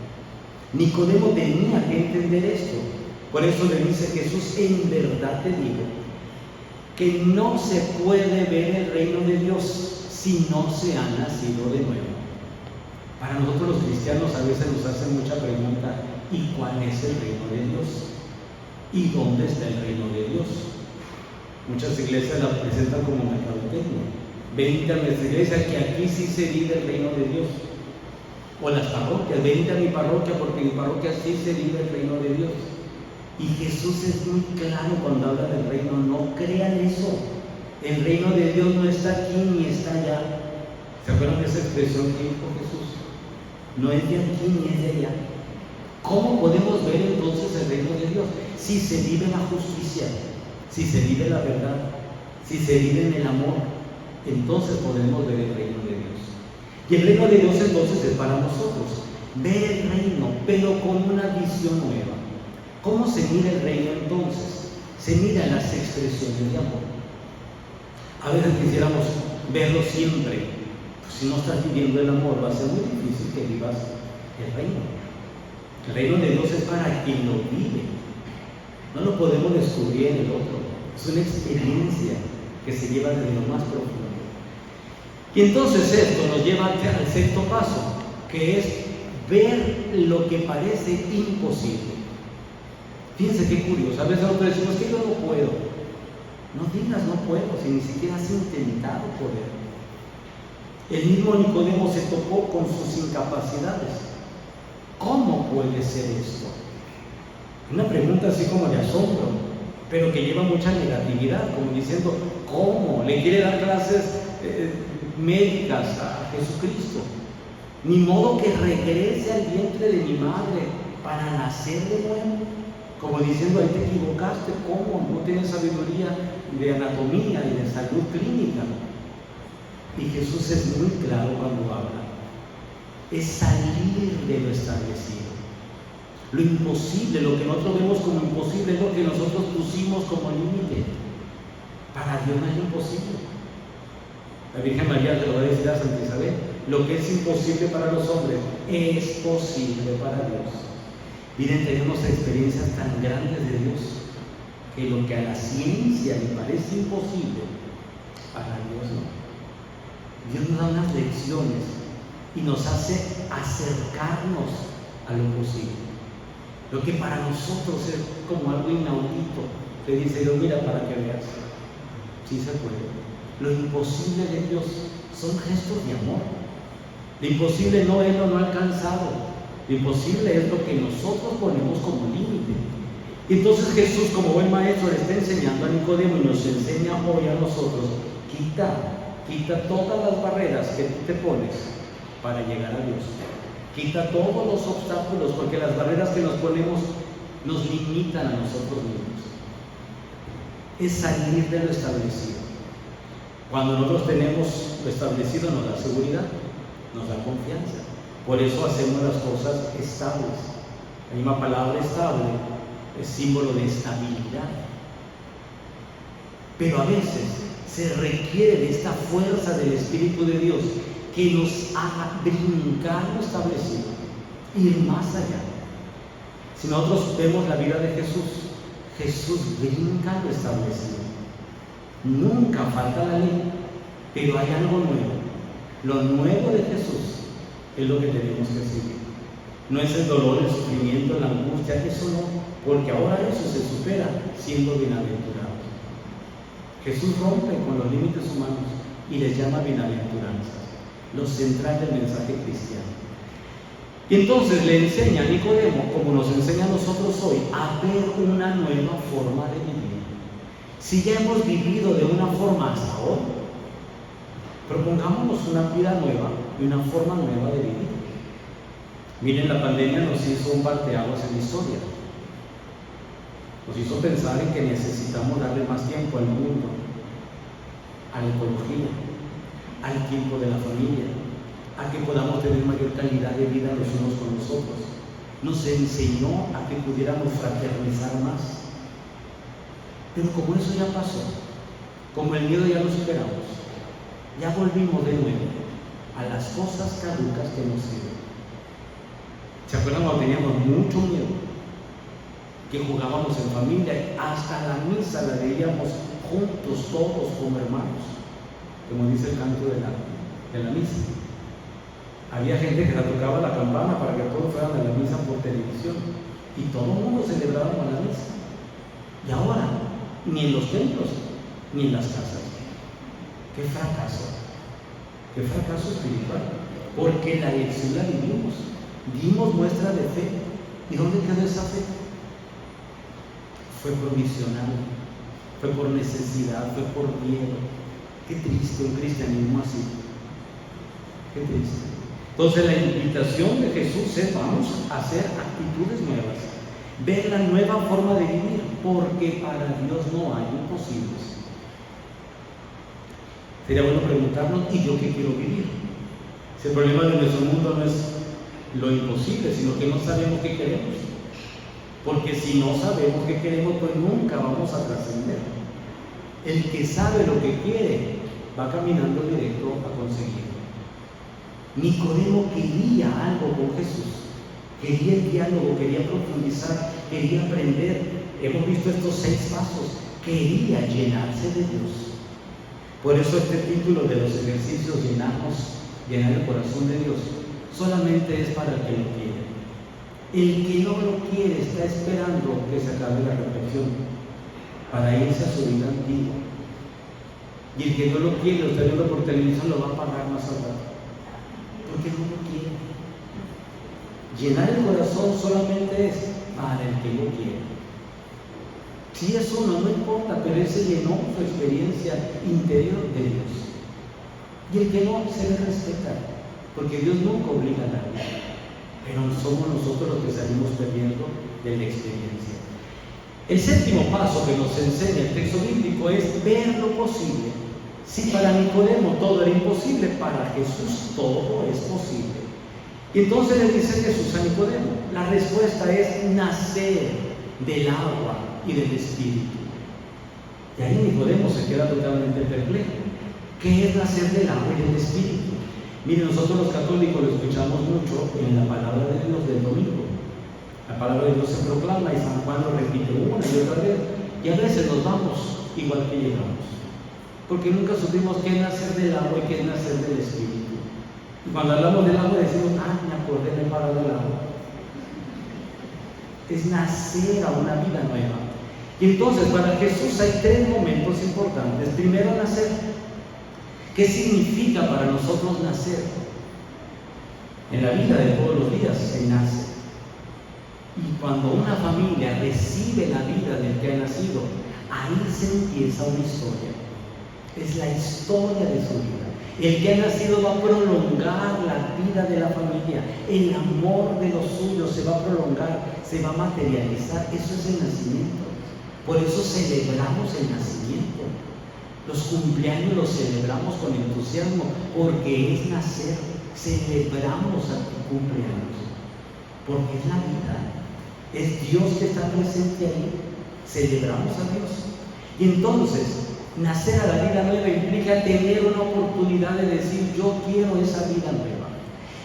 S1: Nicodemo tenía que entender esto. Por eso le dice Jesús: en verdad te digo que no se puede ver el reino de Dios si no se ha nacido de nuevo. Para nosotros los cristianos a veces nos hacen mucha pregunta: ¿y cuál es el reino de Dios? ¿Y dónde está el reino de Dios? Muchas iglesias la presentan como mercadotecnia. Venite a nuestra iglesia que aquí sí se vive el reino de Dios. O las parroquias: venite a mi parroquia porque en mi parroquia sí se vive el reino de Dios. Y Jesús es muy claro cuando habla del reino: no crean eso. El reino de Dios no está aquí ni está allá. ¿Se acuerdan de esa expresión que dijo Jesús? No es de aquí ni es de allá. ¿Cómo podemos ver entonces el reino de Dios? Si se vive la justicia, si se vive la verdad, si se vive en el amor, entonces podemos ver el reino de Dios. Y el reino de Dios entonces es para nosotros ver el reino, pero con una visión nueva. ¿Cómo se mira el reino entonces? Se mira en las expresiones de amor. A veces quisiéramos verlo siempre. Pues si no estás viviendo el amor, va a ser muy difícil que vivas el reino. El reino de Dios es para quien lo vive. No lo podemos descubrir en el otro. Es una experiencia que se lleva desde lo más profundo. Y entonces esto nos lleva al sexto paso, que es ver lo que parece imposible. Fíjense qué curioso. A veces nosotros decimos que yo no puedo. No digas no puedo si ni siquiera has intentado poder. El mismo Nicodemo se topó con sus incapacidades. ¿Cómo puede ser esto? Una pregunta así como de asombro, pero que lleva mucha negatividad, como diciendo: ¿cómo? Le quiere dar clases médicas a Jesucristo. Ni modo que regrese al vientre de mi madre para nacer de nuevo. Como diciendo: ahí te equivocaste. ¿Cómo? No tienes sabiduría de anatomía y de salud clínica. Y Jesús es muy claro cuando habla. Es salir de lo establecido. Lo imposible, lo que nosotros vemos como imposible, es lo que nosotros pusimos como límite. Para Dios no es imposible. La Virgen María te lo va a decir a Santa Isabel: lo que es imposible para los hombres es posible para Dios. Miren, tenemos experiencias tan grandes de Dios que lo que a la ciencia le parece imposible, Para Dios no. Dios nos da unas lecciones y nos hace acercarnos a lo posible. Lo que para nosotros es como algo inaudito, te dice Dios, mira, para que veas, sí se puede. Lo imposible de Dios son gestos de amor. Lo imposible no es lo no alcanzado. Lo imposible es lo que nosotros ponemos como límite. Entonces Jesús, como buen maestro, le está enseñando a Nicodemo y nos enseña hoy a nosotros, quita todas las barreras que tú te pones para llegar a Dios. Quita todos los obstáculos, porque las barreras que nos ponemos nos limitan a nosotros mismos. Es salir de lo establecido. Cuando nosotros tenemos lo establecido nos da seguridad, nos da confianza. Por eso hacemos las cosas estables. La misma palabra estable es símbolo de estabilidad. Pero a veces se requiere de esta fuerza del Espíritu de Dios que nos haga brincar lo establecido, ir más allá. Si nosotros vemos la vida de Jesús, Jesús brinca lo establecido. Nunca falta la ley, pero hay algo nuevo. Lo nuevo de Jesús es lo que tenemos que seguir. No es el dolor, el sufrimiento, la angustia, eso no, porque ahora eso se supera siendo bienaventurados. Jesús rompe con los límites humanos y les llama bienaventuranzas, lo central del mensaje cristiano. Y entonces le enseña a Nicodemo, como nos enseña a nosotros hoy, a ver una nueva forma de vivir. Si ya hemos vivido de una forma hasta hoy, propongámonos una vida nueva y una forma nueva de vivir. Miren, la pandemia nos hizo un parteaguas en la historia. Nos hizo pensar en que necesitamos darle más tiempo al mundo, a la ecología, al tiempo de la familia, a que podamos tener mayor calidad de vida los unos con los otros. Nos enseñó a que pudiéramos fraternizar más. Pero como eso ya pasó, como el miedo ya lo superamos, ya volvimos de nuevo a las cosas caducas que nos sirven. ¿Se acuerdan cuando teníamos mucho miedo? Que jugábamos en familia, hasta la misa la veíamos juntos, todos como hermanos, como dice el canto de la misa. Había gente que la tocaba la campana para que todos fueran a la misa por televisión y todo el mundo celebraba la misa. Y ahora, ni en los templos, ni en las casas. ¡Qué fracaso! ¡Qué fracaso espiritual! Porque la lección la vivimos, dimos muestra de fe. ¿Y dónde quedó esa fe? Fue provisional, fue por necesidad, fue por miedo. Qué triste un cristianismo así. Qué triste. Entonces la invitación de Jesús es: vamos a hacer actitudes nuevas, ver la nueva forma de vivir, porque para Dios no hay imposibles. Sería bueno preguntarnos: ¿y yo qué quiero vivir? Si el problema de nuestro mundo no es lo imposible, sino que no sabemos qué queremos. Porque si no sabemos qué queremos, pues nunca vamos a trascender. El que sabe lo que quiere va caminando directo a conseguirlo. Nicodemo quería algo con Jesús, quería el diálogo, quería profundizar, quería aprender. Hemos visto estos 6 pasos, quería llenarse de Dios. Por eso este título de los ejercicios, llenar el corazón de Dios, solamente es para el que lo quiere. El que no lo quiere está esperando que se acabe la reflexión para irse a su vida antigua. Y el que no lo quiere, usted viendo por televisión, lo va a pagar más al rato. Porque no lo quiere. Llenar el corazón solamente es para el que lo quiere. Si es uno, no importa, pero ese llenó su experiencia interior de Dios. Y el que no, se le respeta, porque Dios nunca obliga a nadie. Pero somos nosotros los que salimos perdiendo de la experiencia. El 7º paso que nos enseña el texto bíblico es ver lo posible. Si para Nicodemo todo era imposible, para Jesús todo es posible. Y entonces le dice Jesús a Nicodemo, la respuesta es nacer del agua y del Espíritu. Y ahí Nicodemo se queda totalmente perplejo. ¿Qué es nacer del agua y del Espíritu? Miren, nosotros los católicos lo escuchamos mucho en la palabra de Dios del domingo. La palabra de Dios se proclama y San Juan lo repite una y otra vez. Y a veces nos vamos igual que llegamos. porque nunca supimos qué es nacer del agua y qué es nacer del Espíritu. Y cuando hablamos del agua decimos, me acordé, me he parado del agua. Es nacer a una vida nueva. Y entonces para Jesús hay tres momentos importantes. Primero, nacer. ¿Qué significa para nosotros nacer? En la vida de todos los días se nace. Y cuando una familia recibe la vida del que ha nacido, ahí se empieza una historia. Es la historia de su vida. El que ha nacido va a prolongar la vida de la familia. El amor de los suyos se va a prolongar, se va a materializar. Eso es el nacimiento. Por eso celebramos el nacimiento. Los cumpleaños los celebramos con entusiasmo, porque es nacer. Celebramos a tu cumpleaños, porque es la vida. Es Dios que está presente ahí. Celebramos a Dios. Y entonces, nacer a la vida nueva implica tener una oportunidad de decir, yo quiero esa vida nueva.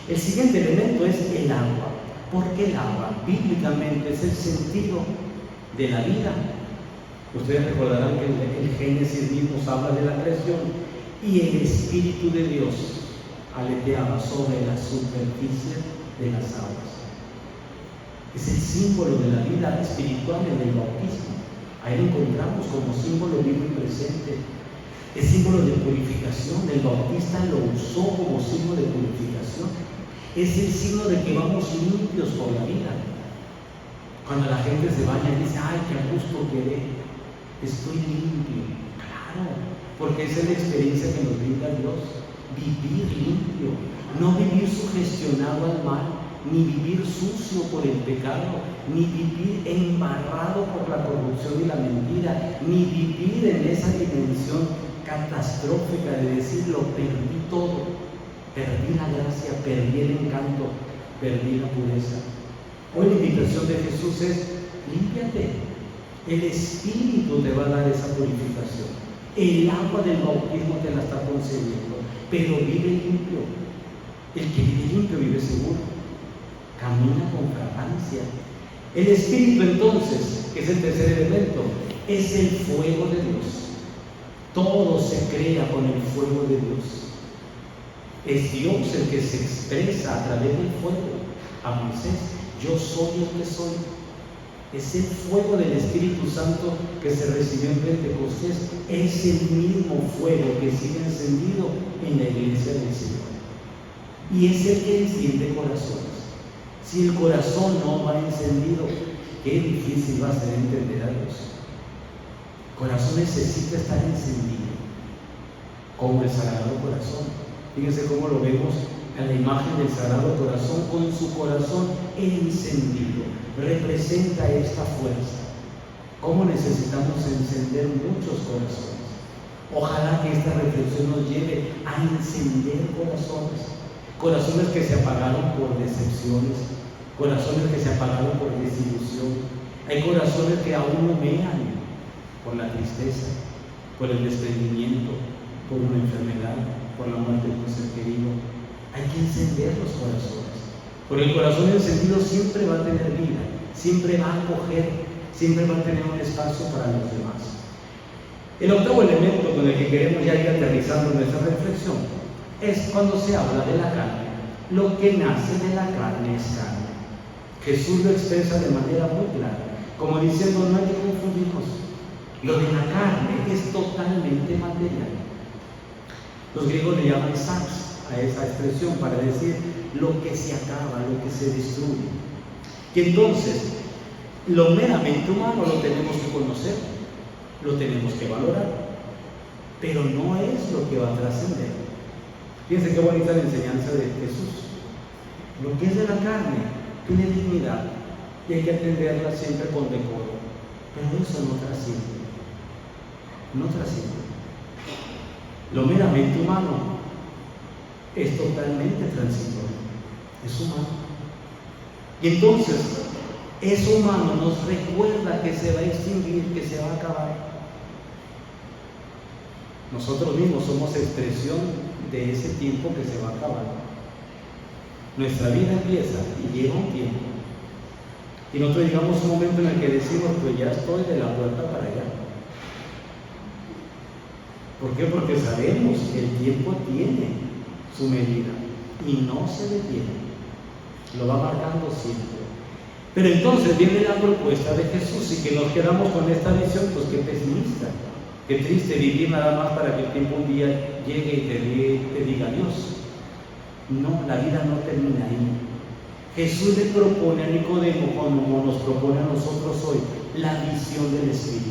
S1: El siguiente elemento es el agua. ¿Por qué el agua? Bíblicamente es el sentido de la vida. Ustedes recordarán que el Génesis mismo habla de la creación y el Espíritu de Dios aleteaba sobre la superficie de las aguas. Es el símbolo de la vida espiritual en el bautismo. Ahí lo encontramos como símbolo vivo y presente. Es símbolo de purificación. El bautista lo usó como signo de purificación. Es el signo de que vamos limpios por la vida. Cuando la gente se baña y dice, ¡ay, qué a gusto quedé! Estoy limpio. Claro, porque esa es la experiencia que nos brinda Dios. Vivir limpio, no vivir sugestionado al mal, ni vivir sucio por el pecado, ni vivir embarrado por la corrupción y la mentira, ni vivir en esa dimensión catastrófica de decir, lo perdí todo, perdí la gracia, perdí el encanto, perdí la pureza. Hoy la invitación de Jesús es, límpiate. El Espíritu te va a dar esa purificación. El agua del bautismo te la está concediendo, pero vive limpio. El que vive limpio vive seguro, camina con fragancia. El Espíritu entonces, que es el tercer elemento, es el fuego de Dios. Todo se crea con el fuego de Dios. Es Dios el que se expresa a través del fuego. A Moisés, yo soy el que soy. Es el fuego del Espíritu Santo que se recibió en Pentecostés. Es el mismo fuego que sigue encendido en la iglesia del Señor. Y es el que enciende corazones. Si el corazón no va encendido, qué difícil va a ser entender a Dios. El corazón necesita estar encendido, como el Sagrado Corazón. Fíjense cómo lo vemos en la imagen del Sagrado Corazón, con su corazón encendido. Representa esta fuerza. ¿Cómo necesitamos encender muchos corazones? Ojalá que esta reflexión nos lleve a encender corazones. Corazones que se apagaron por decepciones, corazones que se apagaron por desilusión. Hay corazones que aún humean por la tristeza, por el desprendimiento, por una enfermedad, por la muerte de un ser querido. Hay que encender los corazones. Porque el corazón encendido siempre va a tener vida, siempre va a acoger, siempre va a tener un espacio para los demás. El octavo elemento con el que queremos ya ir aterrizando nuestra reflexión es cuando se habla de la carne. Lo que nace de la carne es carne. Jesús lo expresa de manera muy clara, como diciendo, no hay que confundirnos. Lo de la carne es totalmente material. Los griegos le llaman sarx a esa expresión para decir lo que se acaba, lo que se destruye. Y entonces, lo meramente humano lo tenemos que conocer, lo tenemos que valorar, pero no es lo que va a trascender. Fíjense qué bonita la enseñanza de Jesús. Lo que es de la carne tiene dignidad y hay que atenderla siempre con decoro, pero eso no trasciende. No trasciende. Lo meramente humano es totalmente transitorio, es humano. Y entonces, eso humano nos recuerda que se va a extinguir, que se va a acabar. Nosotros mismos somos expresión de ese tiempo que se va a acabar. Nuestra vida empieza y llega un tiempo. Y nosotros llegamos a un momento en el que decimos, pues ya estoy de la puerta para allá. ¿Por qué? Porque sabemos que el tiempo tiene su medida y no se detiene, lo va marcando siempre. Pero entonces viene la propuesta de Jesús y que nos quedamos con esta visión, pues qué pesimista, qué triste vivir nada más para que el tiempo un día llegue y te diga adiós. No, la vida no termina ahí. Jesús le propone a Nicodemo, como nos propone a nosotros hoy, la visión del Espíritu.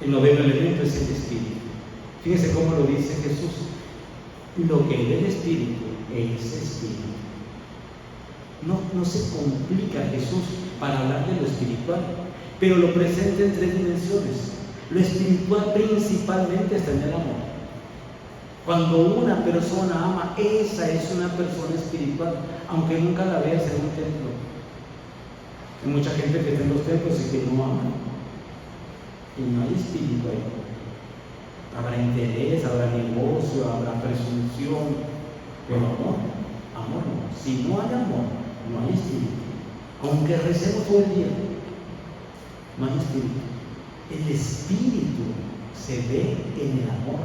S1: El noveno elemento es el Espíritu. Fíjense cómo lo dice Jesús. Lo que es del Espíritu es Espíritu. No se complica Jesús para hablar de lo espiritual, pero lo presenta en tres dimensiones. Lo espiritual principalmente está en el amor. Cuando una persona ama, esa es una persona espiritual, aunque nunca la veas en un templo. Hay mucha gente que está en los templos y que no ama, y no hay espíritu ahí. Habrá interés, habrá negocio, habrá presunción, pero amor no. Si no hay amor, no hay espíritu. Aunque recemos todo el día, no hay espíritu. El espíritu se ve en el amor.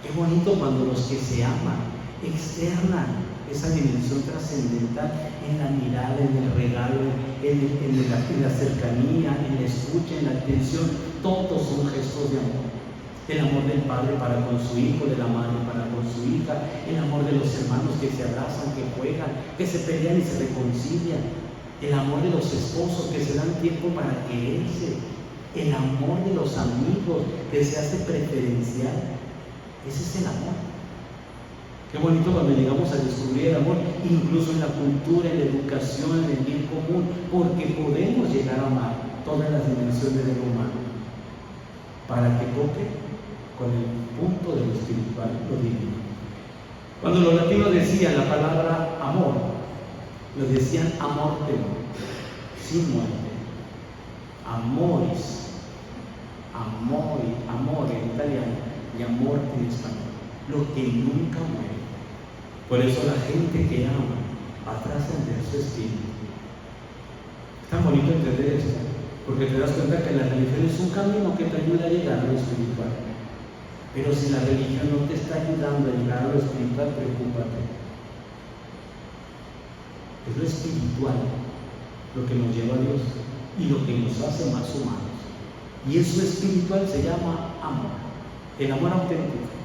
S1: Qué bonito cuando los que se aman externan esa dimensión trascendental en la mirada, en el regalo, en la cercanía, en la escucha, en la atención. Todos son gestos de amor. El amor del padre para con su hijo, de la madre para con su hija, el amor de los hermanos que se abrazan, que juegan, que se pelean y se reconcilian, el amor de los esposos que se dan tiempo para quererse, el amor de los amigos que se hace preferencial. Ese es el amor. Qué bonito cuando llegamos a descubrir el amor, incluso en la cultura, en la educación, en el bien común, porque podemos llegar a amar todas las dimensiones del humano, para que toque con el punto de lo espiritual, lo divino. Cuando los latinos decían la palabra amor, lo decían amortem, sin muerte. Amoris, amore en italiano y amor en español, lo que nunca muere. Por eso la gente que ama va a trascender su espíritu. Es tan bonito entender esto, porque te das cuenta que la religión es un camino que te ayuda a llegar a lo espiritual. Pero si la religión no te está ayudando a llegar a lo espiritual, preocúpate. Es lo espiritual lo que nos lleva a Dios y lo que nos hace más humanos. Y eso espiritual se llama amor, el amor auténtico.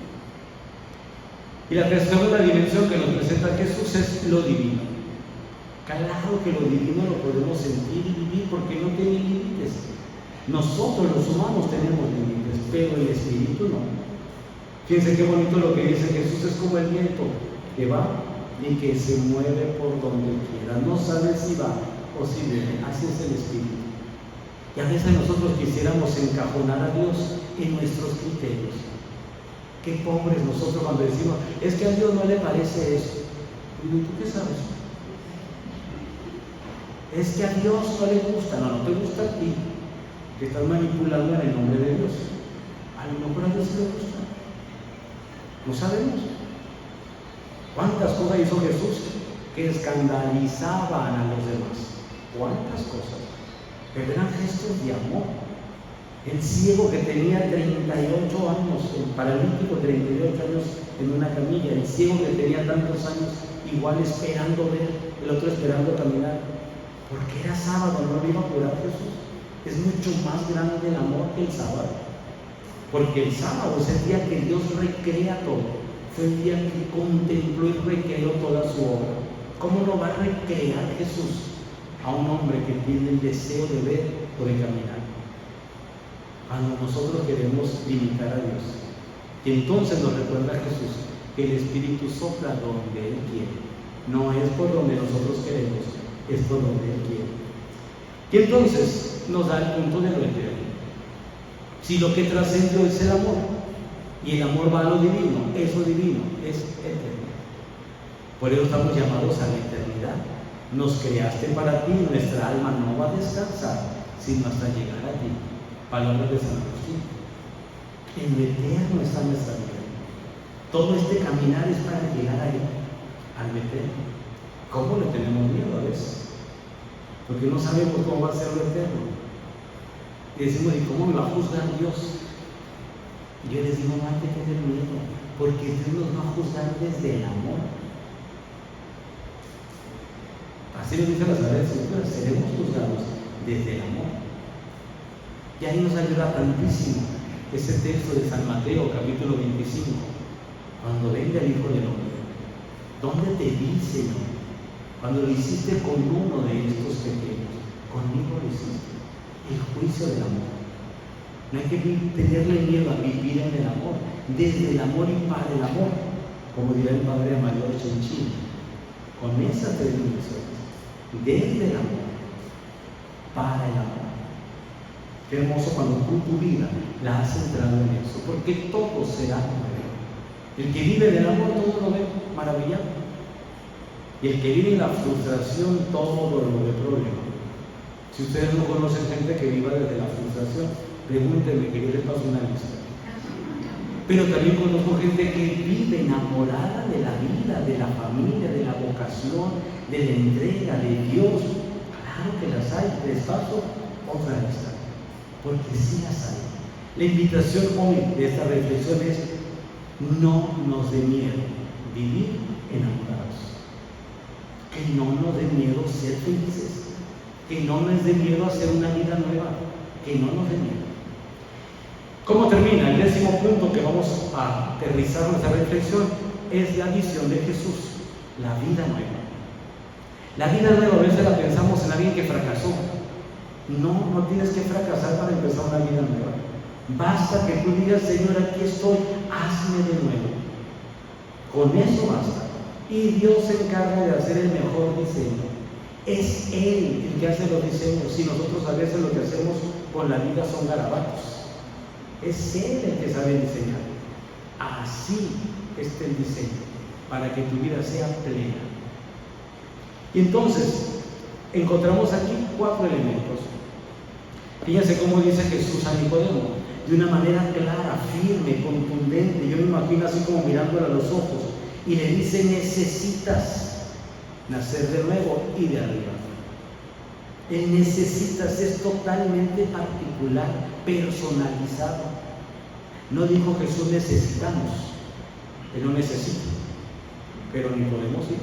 S1: Y la segunda dimensión que nos presenta Jesús es lo divino. Claro que lo divino lo podemos sentir y vivir porque no tiene límites. Nosotros los humanos tenemos límites, pero el espíritu no. Fíjense qué bonito lo que dice Jesús, es como el viento que va y que se mueve por donde quiera. No sabe si va o si viene. Así es el espíritu. Y a veces nosotros quisiéramos encajonar a Dios en nuestros criterios. Qué pobres nosotros cuando decimos, es que a Dios no le parece eso. Y digo, ¿tú qué sabes? Es que a Dios no le gusta. No te gusta a ti, que estás manipulando en el nombre de Dios. A lo mejor a Dios sí le gusta. No sabemos. ¿Cuántas cosas hizo Jesús que escandalizaban a los demás? ¿Cuántas cosas? Pero eran gestos de amor. El ciego que tenía 38 años, el paralítico 38 años en una camilla, el ciego que tenía tantos años, igual esperando ver, el otro esperando caminar, porque era sábado, no lo iba a curar Jesús. Es mucho más grande el amor que el sábado, porque el sábado es el día que Dios recrea todo, fue el día que contempló y recreó toda su obra. ¿Cómo lo va a recrear Jesús a un hombre que tiene el deseo de ver o de caminar? Cuando nosotros queremos limitar a Dios. Y entonces nos recuerda Jesús que el Espíritu sopla donde Él quiere. No es por donde nosotros queremos, es por donde Él quiere. Y entonces nos da el punto de lo eterno. Si lo que trascendió es el amor, y el amor va a lo divino, eso divino es eterno. Por eso estamos llamados a la eternidad. Nos creaste para ti, nuestra alma no va a descansar, sino hasta llegar a ti. Palabras de San Agustín. En lo eterno está nuestra vida. Todo este caminar es para llegar ahí, al eterno. ¿Cómo le tenemos miedo a veces? Porque no sabemos cómo va a ser lo eterno. Y decimos, ¿y cómo me va a juzgar Dios? Yo les digo, no hay que tener miedo, porque Dios nos va a juzgar desde el amor. Así nos dice la Sagrada Escritura, seremos juzgados desde el amor. Y ahí nos ayuda tantísimo ese texto de San Mateo, capítulo 25, cuando venga el Hijo del Hombre. ¿Dónde te vi, Señor? Cuando lo hiciste con uno de estos pequeños, conmigo lo hiciste. El juicio del amor. No hay que tenerle miedo a vivir en el amor, desde el amor y para el amor, como dirá el Padre Mayor Chinchín, con esas tres dimensiones, desde el amor, para el amor. Qué hermoso cuando tú tu vida la has centrado en eso, porque todo será nuevo. El que vive del amor todo lo ve maravillado, y el que vive en la frustración todo lo ve problema. Si ustedes no conocen gente que viva desde la frustración, pregúntenme que yo les paso una lista. Pero también conozco gente que vive enamorada de la vida, de la familia, de la vocación, de la entrega, de Dios. Claro que las hay, les paso otra lista, porque sí las hay. La invitación hoy de esta reflexión es: no nos dé miedo vivir enamorados, que no nos dé miedo ser felices, que no nos dé miedo hacer una vida nueva, que no nos dé miedo. ¿Cómo termina? El 10º punto que vamos a aterrizar nuestra reflexión es la visión de Jesús, la vida nueva. La vida nueva a veces la pensamos en alguien que fracasó. No, no tienes que fracasar para empezar una vida nueva. Basta que tú digas: Señor, aquí estoy, hazme de nuevo. Con eso basta. Y Dios se encarga de hacer el mejor diseño. Es Él el que hace los diseños, y nosotros a veces lo que hacemos con la vida son garabatos. Es Él el que sabe diseñar. Así es el diseño, para que tu vida sea plena. Y entonces, encontramos aquí 4 elementos. Fíjense cómo dice Jesús a Nicodemo, de una manera clara, firme, contundente. Yo me imagino así como mirándole a los ojos, y le dice: necesitas nacer de nuevo y de arriba. El necesitas es totalmente particular, personalizado. No dijo Jesús necesitamos, Él no necesita, pero ni podemos ir.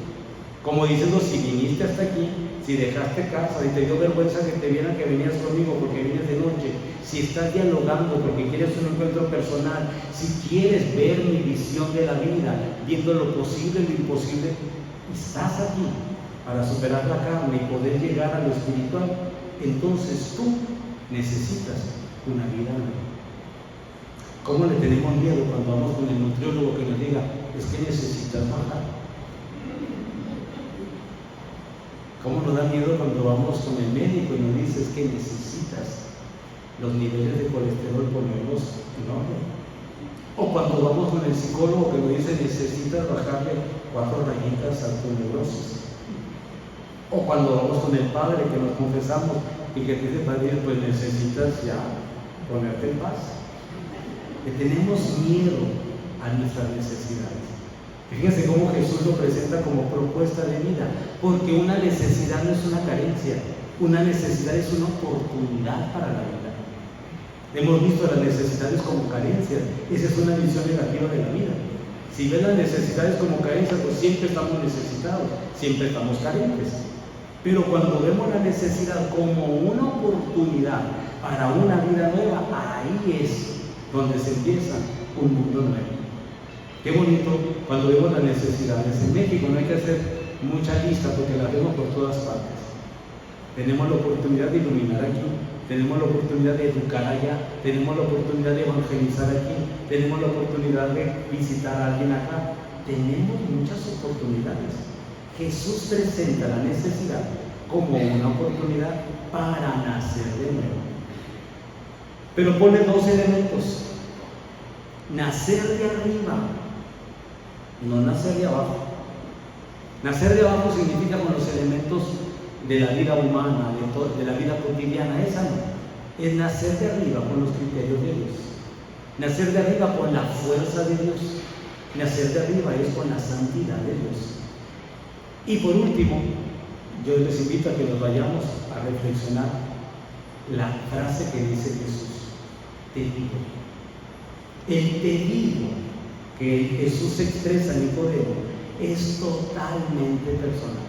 S1: Como diciendo: si viniste hasta aquí, si dejaste casa y te dio vergüenza que te vieran que venías conmigo porque vienes de noche, si estás dialogando porque quieres un encuentro personal, si quieres ver mi visión de la vida, viendo lo posible y lo imposible, estás aquí para superar la carne y poder llegar a lo espiritual. Entonces tú necesitas una vida nueva. ¿Cómo le tenemos miedo cuando vamos con el nutriólogo que nos diga: es que necesitas bajar? ¿Cómo nos da miedo cuando vamos con el médico y nos dice: es que necesitas los niveles de colesterol ponerlos en orden? O cuando vamos con el psicólogo que nos dice: necesitas bajarle 4 rayitas a tu neurosis. O cuando vamos con el padre que nos confesamos y que te dice: padre, pues necesitas ya ponerte en paz. Le tenemos miedo a nuestras necesidades. Fíjense cómo Jesús lo presenta como propuesta de vida, porque una necesidad no es una carencia, una necesidad es una oportunidad para la vida. Hemos visto las necesidades como carencias. Esa es una visión negativa de la vida. Si ves las necesidades como carencias, pues siempre estamos necesitados, siempre estamos carentes. Pero cuando vemos la necesidad como una oportunidad para una vida nueva, ahí es donde se empieza un mundo nuevo. Qué bonito cuando vemos las necesidades. En México no hay que hacer mucha lista porque las vemos por todas partes. Tenemos la oportunidad de iluminar aquí, tenemos la oportunidad de educar allá, tenemos la oportunidad de evangelizar aquí, tenemos la oportunidad de visitar a alguien acá. Tenemos muchas oportunidades. Jesús presenta la necesidad como una oportunidad para nacer de nuevo. Pero pone 2 elementos: nacer de arriba, no nacer de abajo. Nacer de abajo significa con los elementos de la vida humana, de la vida cotidiana. Esa no. Es nacer de arriba con los criterios de Dios. Nacer de arriba con la fuerza de Dios. Nacer de arriba es con la santidad de Dios. Y por último, yo les invito a que nos vayamos a reflexionar la frase que dice Jesús: te digo. El pedido que Jesús expresa en Nicodemo es totalmente personal,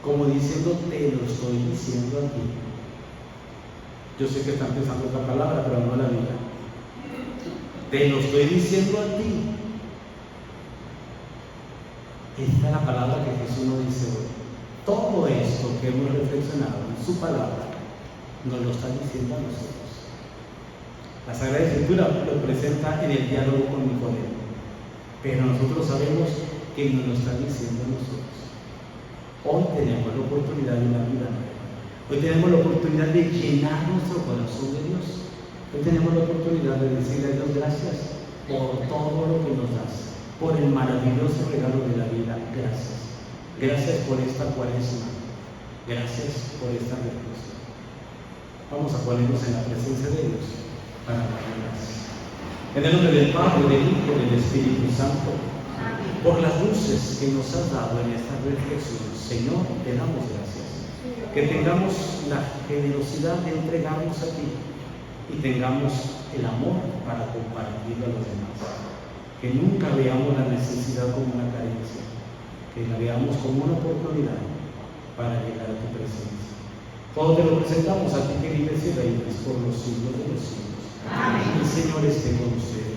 S1: como diciendo, te lo estoy diciendo a ti. Yo sé que están pensando otra palabra, pero no la Biblia. Te lo estoy diciendo a ti. Esta es la palabra que Jesús nos dice hoy. Todo esto que hemos reflexionado en su palabra nos lo está diciendo a nosotros. La Sagrada Escritura lo presenta en el diálogo con Nicodemo, pero nosotros sabemos que nos lo está diciendo a nosotros. Hoy tenemos la oportunidad de una vida nueva. Hoy tenemos la oportunidad de llenar nuestro corazón de Dios. Hoy tenemos la oportunidad de decirle a Dios gracias por todo lo que nos das, por el maravilloso regalo de la vida. Gracias. Gracias por esta cuaresma. Gracias por esta reflexión. Vamos a ponernos en la presencia de Dios para darle gracias. En el nombre del Padre, del Hijo y del Espíritu Santo, por las luces que nos has dado en esta reflexión, Señor, te damos gracias. Que tengamos la generosidad de entregarnos a ti y tengamos el amor para compartirlo a los demás. Que nunca veamos la necesidad como una carencia, que la veamos como una oportunidad para llegar a tu presencia. Todo te lo presentamos a ti que vives y reinas por los siglos de los siglos. Amén. El Señor esté con ustedes.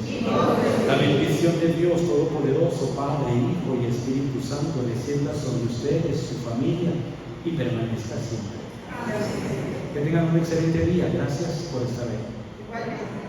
S1: La bendición de Dios Todopoderoso, Padre, Hijo y Espíritu Santo, descienda sobre ustedes, su familia, y permanezca siempre. Amén. Que tengan un excelente día. Gracias por estar ahí.